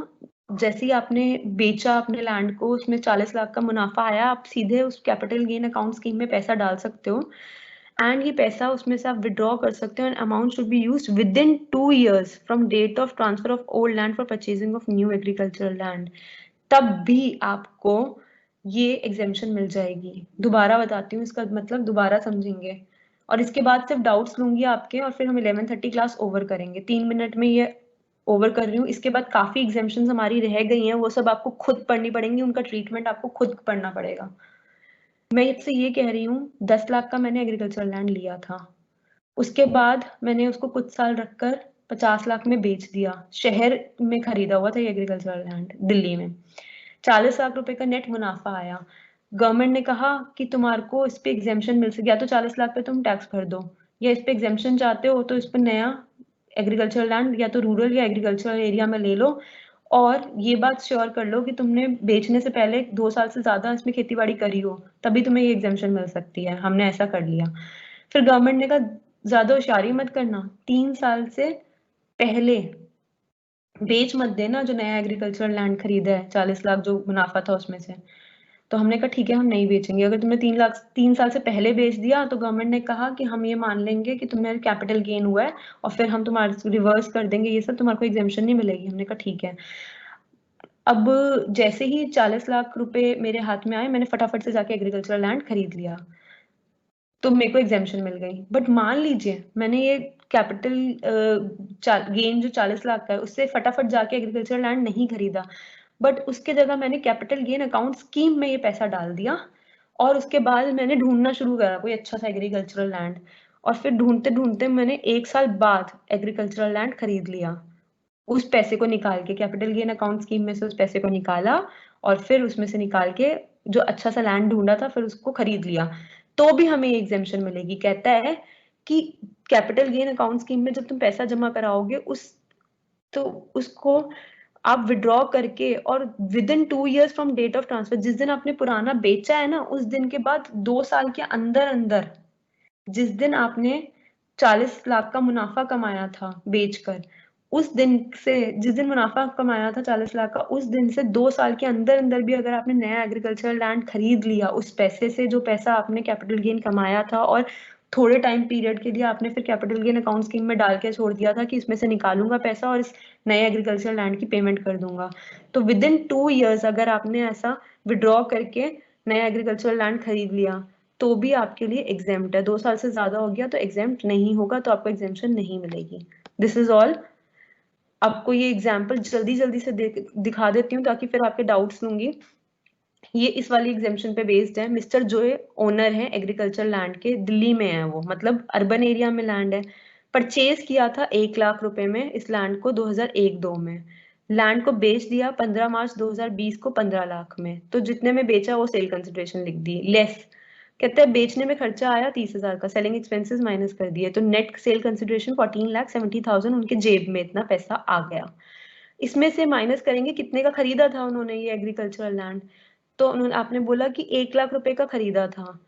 जैसे ही आपने बेचा अपने लैंड को, उसमें 40 लाख का मुनाफा आया, आप सीधे उस कैपिटल गेन अकाउंट स्कीम में पैसा डाल सकते हो एंड ये पैसा उसमें से आप विड्रॉ कर सकते हो and amount should be used within 2 years from date of transfer of old land for purchasing of new agricultural land. तब भी आपको ये एग्जेम्पशन मिल जाएगी। दोबारा बताती हूँ इसका मतलब, दोबारा समझेंगे। और इसके बाद सिर्फ डाउट्स लूंगी आपके और फिर हम 11:30 क्लास ओवर करेंगे। 3 मिनट में ये ओवर कर रही हूँ। इसके बाद काफी एग्जेम्पशन हमारी रह गई हैं, वो सब आपको खुद पढ़नी पड़ेंगी, उनका ट्रीटमेंट आपको खुद पढ़ना पड़ेगा। मैं इससे ये कह रही हूँ 10 लाख का मैंने एग्रीकल्चर लैंड लिया था, उसके बाद मैंने उसको कुछ साल रखकर 50 लाख में बेच दिया। शहर में खरीदा हुआ था ये एग्रीकल्चरल लैंड दिल्ली में। 40 लाख रुपए का नेट मुनाफा आया। गवर्नमेंट ने कहा कि तुम्हारे को इस पे एग्जेम्पशन मिल सके, या तो 40 लाख पे तुम टैक्स भर दो, या इस पे एग्जेम्पशन चाहते हो तो इस पर नया एग्रीकल्चरल लैंड या तो रूरल या एग्रीकल्चरल एरिया में ले लो, और ये बात श्योर कर लो कि तुमने बेचने से पहले 2 साल से ज्यादा इसमें खेती बाड़ी करी हो, तभी तुम्हें ये एग्जेम्पशन मिल सकती है। हमने ऐसा कर लिया। फिर गवर्नमेंट ने कहा ज्यादा होशियारी मत करना, 3 साल से पहले बेच मत देना जो नया एग्रीकल्चरल लैंड खरीदा है, 40 लाख जो मुनाफा था उसमें से। तो हमने कहा ठीक है हम नहीं बेचेंगे। अगर तुमने 3 साल से पहले बेच दिया तो गवर्नमेंट ने कहा कि हम ये मान लेंगे कि तुम्हें कैपिटल गेन हुआ है और फिर हम तुम्हारे रिवर्स कर देंगे ये सब, तुम्हारे को एग्जेम्पशन नहीं मिलेगी। हमने कहा ठीक है। अब जैसे ही 40 लाख रुपए मेरे हाथ में आए, मैंने फटाफट से जाके एग्रीकल्चरल लैंड खरीद लिया, तो मेरे को एग्जेम्पशन मिल गई। बट मान लीजिए मैंने ये कैपिटल गेन जो 40 लाख का है उससे फटाफट जाके एग्रीकल्चरल लैंड नहीं खरीदा, बट उसके जगह मैंने कैपिटल गेन अकाउंट स्कीम में ये पैसा डाल दिया और उसके बाद मैंने ढूंढना शुरू करा कोई अच्छा सा एग्रीकल्चरल लैंड, और फिर ढूंढते ढूंढते मैंने 1 साल बाद एग्रीकल्चरल लैंड खरीद लिया। उस पैसे को निकाल के कैपिटल गेन अकाउंट स्कीम में से उस पैसे को निकाला और फिर उसमें से निकाल के जो अच्छा सा लैंड ढूंढा था फिर उसको खरीद लिया, तो भी हमें एग्जेम्पशन मिलेगी। कहता है कि कैपिटल गेन अकाउंट स्कीम में जब तुम पैसा जमा कराओगे तो उसको आप विड्रॉ करके और within 2 years from date of transfer, जिस दिन आपने पुराना बेचा है ना उस दिन के बाद 2 साल के अंदर अंदर, जिस दिन आपने 40 लाख का मुनाफा कमाया था बेचकर, उस दिन से, जिस दिन मुनाफा कमाया था 40 लाख का, उस दिन से 2 साल के अंदर अंदर भी अगर आपने नया एग्रीकल्चरल लैंड खरीद लिया उस पैसे से, जो पैसा आपने कैपिटल गेन कमाया था और थोड़े टाइम पीरियड के लिए आपने फिर कैपिटल गेन अकाउंट स्कीम में डाल के छोड़ दिया था कि इसमें से निकालूंगा पैसा और इस नए एग्रीकल्चरल लैंड की पेमेंट कर दूंगा, तो विद इन 2 years अगर आपने ऐसा विड्रॉ करके नया एग्रीकल्चरल लैंड खरीद लिया तो भी आपके लिए एग्जेम्प्ट है। 2 साल से ज्यादा हो गया तो एग्जेम्प्ट नहीं होगा, तो आपको एग्जेम्पशन नहीं मिलेगी। This is all. आपको ये एग्जाम्पल जल्दी जल्दी से दिखा देती हूँ ताकि फिर आपके डाउट्स लूंगी। ये इस वाली एग्जेम्पशन पे बेस्ड है। मिस्टर जो ओनर है एग्रीकल्चर लैंड के, दिल्ली में है वो, मतलब अर्बन एरिया में लैंड है। परचेज किया था 1 लाख रुपए में इस लैंड को 2001-2 में। लैंड को बेच दिया 15 मार्च 2020 को 15 लाख में। तो जितने में बेचा वो सेल कंसिडरेशन लिख दी लेस। कहते हैं बेचने में खर्चा आया 30,000 का, सेलिंग एक्सपेंसेस माइनस कर दिए, तो नेट सेल कंसिडरेशन 14,70,000 उनके जेब में इतना पैसा आ गया। इसमें से माइनस करेंगे कितने का खरीदा था उन्होंने ये एग्रीकल्चरल लैंड, तो उन्होंने, आपने बोला कि 1 लाख रुपए का खरीदा था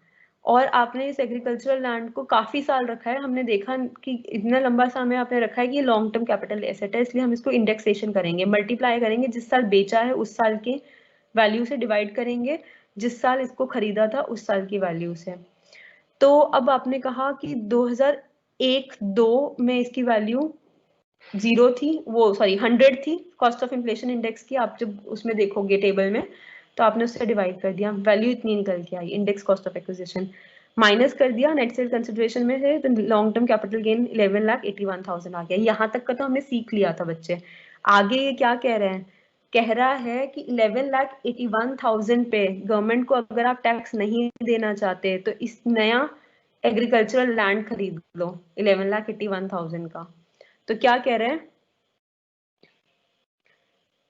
और आपने इस एग्रीकल्चरल लैंड को काफी साल रखा है। हमने देखा कि इतना लंबा समय आपने रखा है कि ये लॉन्ग टर्म कैपिटल एसेट है, इसलिए हम इसको इंडेक्सेशन करेंगे, मल्टीप्लाई करेंगे, जिस साल बेचा है उस साल के वैल्यू से डिवाइड करेंगे, जिस साल इसको खरीदा था उस साल की वैल्यू से। तो अब आपने कहा कि 2001-2 में इसकी वैल्यू 0 थी, वो सॉरी 100 थी कॉस्ट ऑफ इन्फ्लेशन इंडेक्स की। आप जब उसमें देखोगे टेबल में तो आपने उससे डिवाइड कर दिया, वैल्यू इतनी निकल के आई, index cost of acquisition minus कर दिया नेट सेल कंसिडरेशन में से, तो लॉन्ग टर्म कैपिटल गेन 11,81,000 आ गया। यहाँ तक का तो हमने सीख लिया था बच्चे। आगे ये क्या कह रहे हैं, कह रहा है कि 11,81,000 पे गवर्नमेंट को अगर आप टैक्स नहीं देना चाहते तो इस नया एग्रीकल्चरल लैंड खरीद लो 11,81,000 का। तो क्या कह रहे हैं,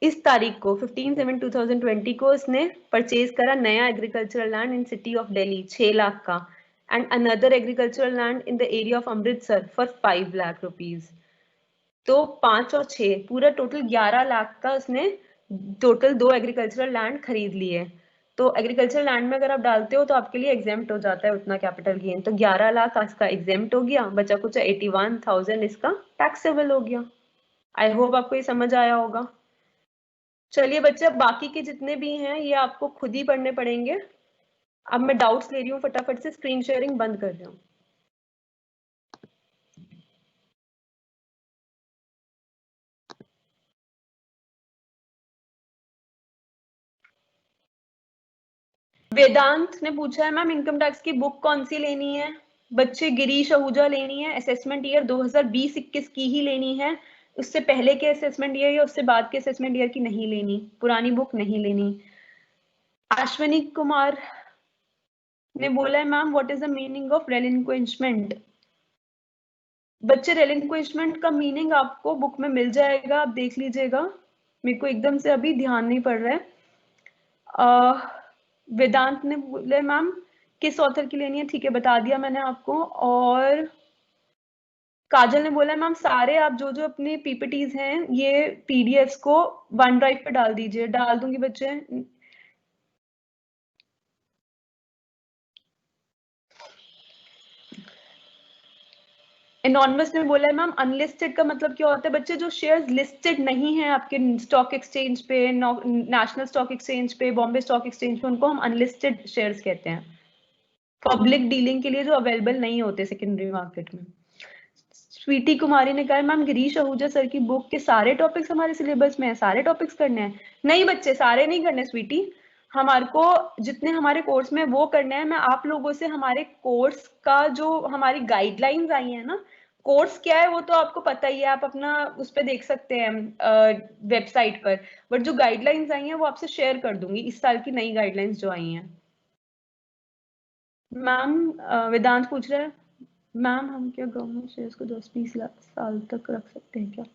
इस तारीख को 15/7/2020 को उसने परचेज करा नया agricultural land in city of Delhi 6 lakh का, and another agricultural land in the area of Amritsar for 5 lakh rupees. तो 5 और 6 पूरा टोटल 11 लाख का उसने टोटल 2 एग्रीकल्चरल लैंड खरीद लिए। तो एग्रीकल्चरल लैंड में अगर आप डालते हो तो आपके लिए एग्जेम्प्ट हो जाता है उतना कैपिटल गेन, तो 11 लाख इसका एग्जेम्प्ट हो गया, बचा कुछ 81,000 इसका टैक्सेबल हो गया। आई होप आपको ये समझ आया होगा। चलिए बच्चे, अब बाकी के जितने भी हैं ये आपको खुद ही पढ़ने पड़ेंगे। अब मैं डाउट्स ले रही हूँ, फटाफट से स्क्रीन शेयरिंग बंद कर रही हूँ। वेदांत ने पूछा है मैम इनकम टैक्स की बुक कौन सी लेनी है। बच्चे गिरीश आहूजा लेनी है, असेसमेंट ईयर 2020-21 की ही लेनी है। उससे पहले के असेसमेंट ईयर या उससे बाद के असेसमेंट ईयर की नहीं लेनी, पुरानी बुक नहीं लेनी। अश्विनी कुमार ने बोला है ma'am what is the meaning of relinquishment. बच्चे रेलिंक्विशमेंट का मीनिंग आपको बुक में मिल जाएगा, आप देख लीजिएगा, मेरे को एकदम से अभी ध्यान नहीं पड़ रहा है। वेदांत ने बोले मैम किस ऑथर की लेनी है, ठीक है बता दिया मैंने आपको। और काजल ने बोला मैम सारे आप जो जो अपने पीपीटीज हैं ये पीडीएफ्स को वन ड्राइव पे डाल दीजिए। डाल दूंगी बच्चे। एनॉनमस ने बोला है मैम अनलिस्टेड का मतलब क्या होता है। बच्चे जो शेयर्स लिस्टेड नहीं है आपके स्टॉक एक्सचेंज पे, नेशनल स्टॉक एक्सचेंज पे, बॉम्बे स्टॉक एक्सचेंज पे, उनको हम अनलिस्टेड शेयर्स कहते हैं। पब्लिक डीलिंग के लिए जो अवेलेबल नहीं होते सेकेंडरी मार्केट में। स्वीटी कुमारी ने कहा मैम गिरीश आहूजा सर की बुक के सारे टॉपिक्स हमारे सिलेबस में है, सारे टॉपिक्स करने हैं। नहीं बच्चे, सारे नहीं करने स्वीटी, हमारे को जितने हमारे कोर्स में वो करने हैं। मैं आप लोगों से हमारे कोर्स का जो हमारी गाइडलाइंस आई है ना, कोर्स क्या है वो तो आपको पता ही है, आप अपना उस पर देख सकते हैं वेबसाइट पर। बट जो गाइडलाइंस आई हैं वो आपसे शेयर कर दूंगी, इस साल की नई गाइडलाइंस जो आई हैं। मैम वेदांत पूछ रहे हैं मैम हम क्या गवर्नमेंट शेयर्स को 10-20 साल तक रख सकते हैं क्या।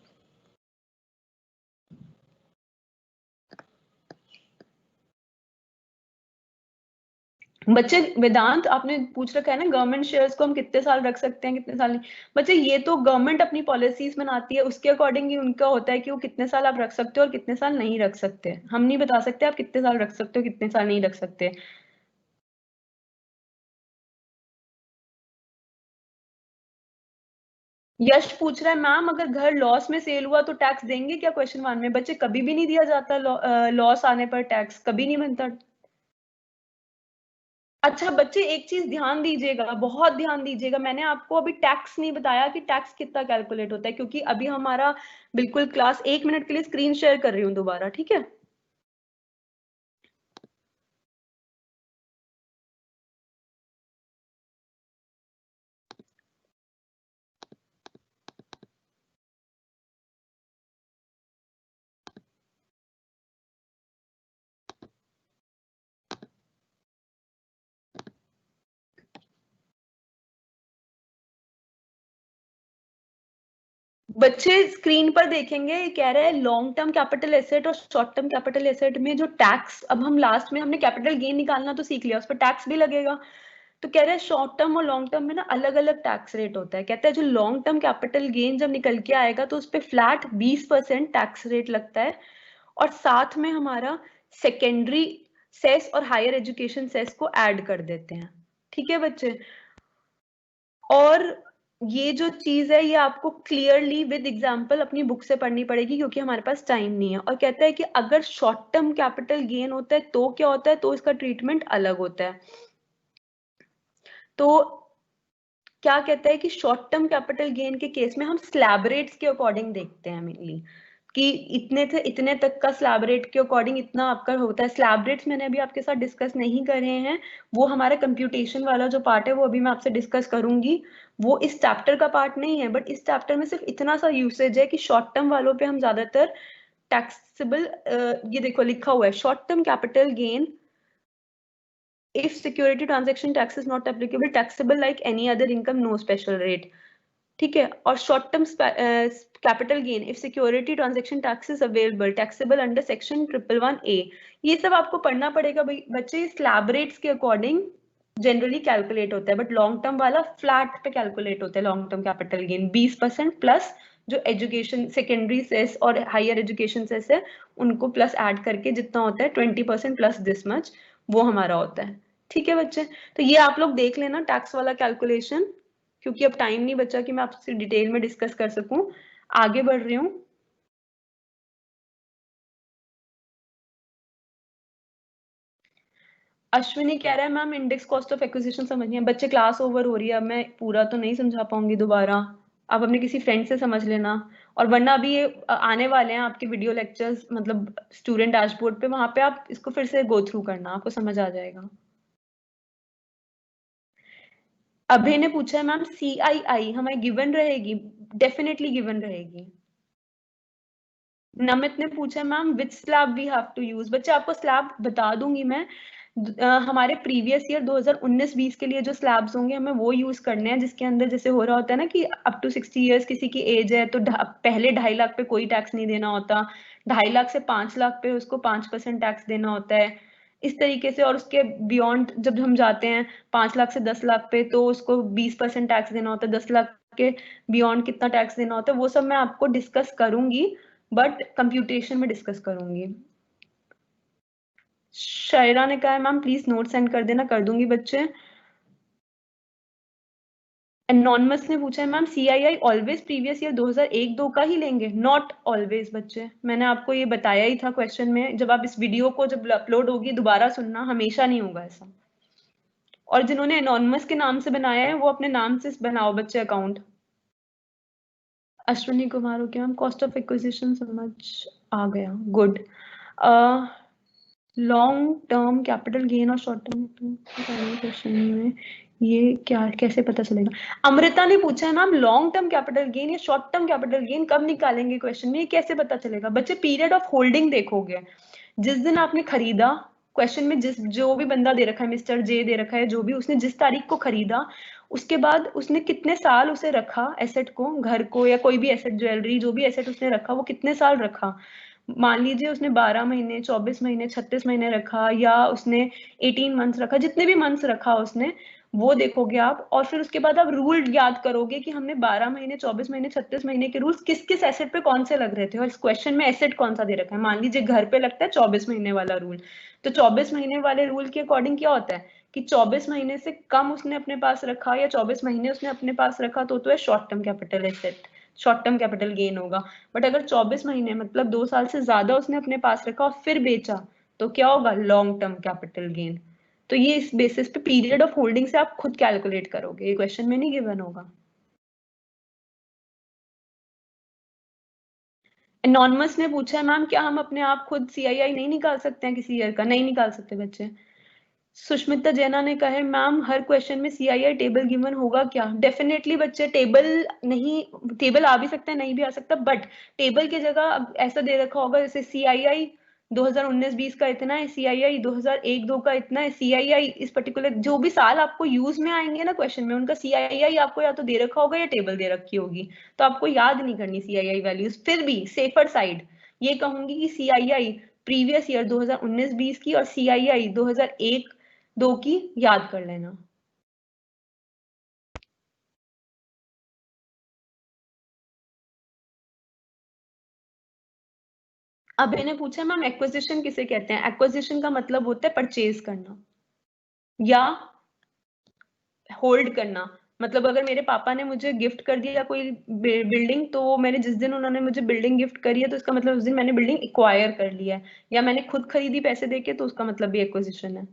बच्चे वेदांत आपने पूछ रखा है ना गवर्नमेंट शेयर्स को हम कितने साल रख सकते हैं कितने साल नहीं। बच्चे ये तो गवर्नमेंट अपनी पॉलिसीज बनाती है, उसके अकॉर्डिंग ही उनका होता है कि वो कितने साल आप रख सकते हो और कितने साल नहीं रख सकते। हम नहीं बता सकते आप कितने साल रख सकते हो कितने साल नहीं रख सकते। यश पूछ रहा है मैम अगर घर लॉस में सेल हुआ तो टैक्स देंगे क्या, क्वेश्चन 1 में। बच्चे कभी भी नहीं दिया जाता लॉस आने पर टैक्स कभी नहीं बनता। अच्छा बच्चे एक चीज ध्यान दीजिएगा, बहुत ध्यान दीजिएगा, मैंने आपको अभी टैक्स नहीं बताया कि टैक्स कितना कैलकुलेट होता है, क्योंकि अभी हमारा बिल्कुल क्लास 1 मिनट के लिए स्क्रीन शेयर कर रही हूँ दोबारा, ठीक है। बच्चे स्क्रीन पर देखेंगे, ये कह रहे हैं लॉन्ग टर्म कैपिटल एसेट और शॉर्ट टर्म कैपिटल एसेट में जो टैक्स, अब हम लास्ट में हमने कैपिटल गेन निकालना तो सीख लिया, उस पर टैक्स भी लगेगा। तो कह रहे हैं शॉर्ट टर्म और लॉन्ग टर्म में ना अलग अलग टैक्स रेट होता है। कहता है जो लॉन्ग टर्म कैपिटल गेन जब निकल के आएगा तो उस पर फ्लैट 20% टैक्स रेट लगता है, और साथ में हमारा सेकेंडरी सेस और हायर एजुकेशन सेस को ऐड कर देते हैं, ठीक है बच्चे। और ये जो चीज है ये आपको क्लियरली विद एग्जांपल अपनी बुक से पढ़नी पड़ेगी, क्योंकि हमारे पास टाइम नहीं है। और कहता है कि अगर शॉर्ट टर्म कैपिटल गेन होता है तो क्या होता है, तो इसका ट्रीटमेंट अलग होता है। तो क्या कहता है कि शॉर्ट टर्म कैपिटल गेन के केस में हम स्लैब रेट्स के अकॉर्डिंग देखते हैं मेनली, कि इतने थे इतने तक का स्लैब रेट के अकॉर्डिंग इतना आपका होता है। स्लैब रेट्स मैंने अभी आपके साथ डिस्कस नहीं करे हैं, वो हमारा कंप्यूटेशन वाला जो पार्ट है वो अभी मैं आपसे डिस्कस करूंगी, वो इस चैप्टर का पार्ट नहीं है। बट इस चैप्टर में सिर्फ इतना सा यूसेज है कि शॉर्ट टर्म वालों पे हम ज्यादातर टैक्सेबल, ये देखो लिखा हुआ है short term capital gain if security transaction tax is not applicable, taxable like any other income, no special rate, ठीक है। और short term capital gain if security transaction tax is available taxable under section 111A, ये सब आपको पढ़ना पड़ेगा बच्चे। Slab rates के अकॉर्डिंग जनरली कैलकुलेट होता है, बट लॉन्ग टर्म वाला फ्लैट पे कैलकुलेट होता है। Long term capital gain 20% plus जो एजुकेशन सेकेंडरी सेस और हायर एजुकेशन सेस है उनको प्लस ऐड करके जितना होता है 20% प्लस दिस मच, वो हमारा होता है, ठीक है बच्चे। तो ये आप लोग देख लेना टैक्स वाला कैलकुलेशन, क्योंकि अब टाइम नहीं बचा कि मैं आपसे डिटेल में डिस्कस कर सकूं। आगे बढ़ रही हूँ। अश्विनी कह रहा है ma'am index cost of acquisition समझनी है। बच्चे क्लास ओवर हो रही है, अब मैं पूरा तो नहीं समझा पाऊंगी दोबारा, आप अपने किसी फ्रेंड से समझ लेना। और वरना अभी ये आने वाले हैं आपके वीडियो लेक्चर्स, मतलब स्टूडेंट डैशबोर्ड पे, वहां पे आप इसको फिर से गो थ्रू करना, आपको समझ आ जाएगा। अभय ने पूछा है मैम CII हमें गिवन रहेगी? डेफिनेटली गिवन रहेगी। नमित ने पूछा ma'am which slab we have to use. बच्चे आपको स्लैब बता दूंगी मैं। हमारे प्रीवियस ईयर 2019-20 के लिए जो स्लैब्स होंगे हमें वो यूज करने हैं, जिसके अंदर जैसे हो रहा होता है ना कि अप टू 60 इयर्स किसी की एज है तो पहले 2.5 लाख पे कोई टैक्स नहीं देना होता, 2.5 लाख से 5 लाख पे उसको 5% टैक्स देना होता है, इस तरीके से। और उसके बियॉन्ड जब हम जाते हैं 5 लाख से 10 लाख पे तो उसको 20% टैक्स देना होता है, 10 लाख के बियॉन्ड कितना टैक्स देना होता है वो सब मैं आपको डिस्कस करूंगी, बट कंप्यूटेशन में डिस्कस करूंगी। शायरा ने कहा है मैम प्लीज नोट सेंड कर देना, कर दूंगी बच्चे। एनॉनमस ने पूछा है ma'am CII always previous year 2001-2 का ही लेंगे? नॉट ऑलवेज बच्चे, मैंने आपको ये बताया ही था क्वेश्चन में, जब आप इस वीडियो को जब अपलोड होगी दोबारा सुनना, हमेशा नहीं होगा ऐसा। और जिन्होंने एनॉनमस के नाम से बनाया है वो अपने नाम से बनाओ बच्चे अकाउंट। अश्विनी कुमार हो क्या मैम? कॉस्ट ऑफ एक्विजिशन समझ आ गया, good. Long term capital gain और शॉर्ट टर्म क्वेश्चन में ये क्या कैसे पता चलेगा? अमृता ने पूछा है ma'am long term capital gain या शॉर्ट टर्म कैपिटल गेन कब निकालेंगे क्वेश्चन में, ये कैसे पता चलेगा? बच्चे पीरियड ऑफ होल्डिंग देखोगे, जिस दिन आपने खरीदा, क्वेश्चन में जिस जो भी बंदा दे रखा है, मिस्टर जे दे रखा है, जो भी उसने जिस तारीख को खरीदा उसके बाद उसने कितने साल उसे रखा, एसेट को, घर को या कोई भी एसेट, ज्वेलरी, जो भी एसेट उसने रखा वो कितने साल रखा। मान लीजिए उसने 12 महीने, 24 महीने, 36 महीने रखा, या उसने 18 मंथ्स रखा, जितने भी मंथ्स रखा उसने वो देखोगे आप। और फिर उसके बाद आप रूल याद करोगे कि हमने 12 महीने, 24 महीने, 36 महीने के रूल्स किस किस एसेट पे कौन से लग रहे थे, और इस क्वेश्चन में एसेट कौन सा दे रखा है। मान लीजिए घर पे लगता है 24 महीने वाला रूल, तो 24 महीने वाले रूल के अकॉर्डिंग क्या होता है कि 24 महीने से कम उसने अपने पास रखा या 24 महीने उसने अपने पास रखा तो है short term capital asset, short term capital gain होगा। बट अगर 24 महीने मतलब 2 साल से ज्यादा उसने अपने पास रखा और फिर बेचा तो क्या होगा? Long term capital gain. तो ये इस बेसिस पे पीरियड ऑफ होल्डिंग से आप खुद कैलकुलेट करोगे, ये क्वेश्चन में नहीं गिवन होगा। एनॉनमस ने पूछा है मैम क्या हम अपने आप खुद CII नहीं निकाल सकते हैं किसी ईयर का? नहीं निकाल सकते बच्चे। सुष्मिता जैना ने कहा है मैम हर क्वेश्चन में CII टेबल गिवन होगा क्या? डेफिनेटली बच्चे टेबल नहीं, टेबल आ भी सकता है नहीं भी आ सकता, बट टेबल की जगह अब ऐसा दे रखा होगा जैसे CII 2019-20 का इतना है, CII 2001-2 का इतना है, CII इस पर्टिकुलर जो भी साल आपको यूज में आएंगे ना क्वेश्चन में उनका CII आपको या तो दे रखा होगा या टेबल दे रखी होगी, तो आपको याद नहीं करनी CII वैल्यूज। फिर भी सेफर साइड ये कहूंगी कि CII प्रीवियस ईयर 2019-20 की और CII 2001-2 की याद कर लेना। अभय ने पूछा मैम एक्विजिशन किसे कहते हैं? एक्विजिशन का मतलब होता है परचेज करना या होल्ड करना। मतलब अगर मेरे पापा ने मुझे गिफ्ट कर दिया कोई बिल्डिंग, तो मैंने जिस दिन उन्होंने मुझे बिल्डिंग गिफ्ट करी है तो उसका मतलब उस दिन मैंने बिल्डिंग एक्वायर कर लिया है, या मैंने खुद खरीदी पैसे देके तो उसका मतलब भी एक्विजिशन है।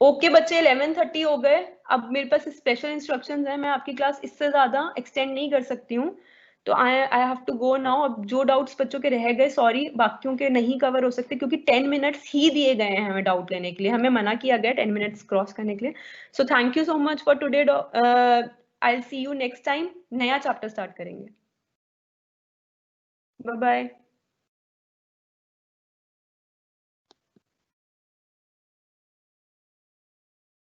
ओके बच्चे 11:30 हो गए, अब मेरे पास स्पेशल इंस्ट्रक्शंस हैं, मैं आपकी क्लास इससे ज्यादा एक्सटेंड नहीं कर सकती हूँ, तो I I have to go now. अब जो डाउट्स बच्चों के रह गए, सॉरी बाकियों के नहीं कवर हो सकते क्योंकि 10 मिनट्स ही दिए गए हैं हमें डाउट लेने के लिए, हमें मना किया गया 10 मिनट्स क्रॉस करने के लिए। So thank you so much for today, I will see you next time, नया चैप्टर स्टार्ट करेंगे। Bye bye.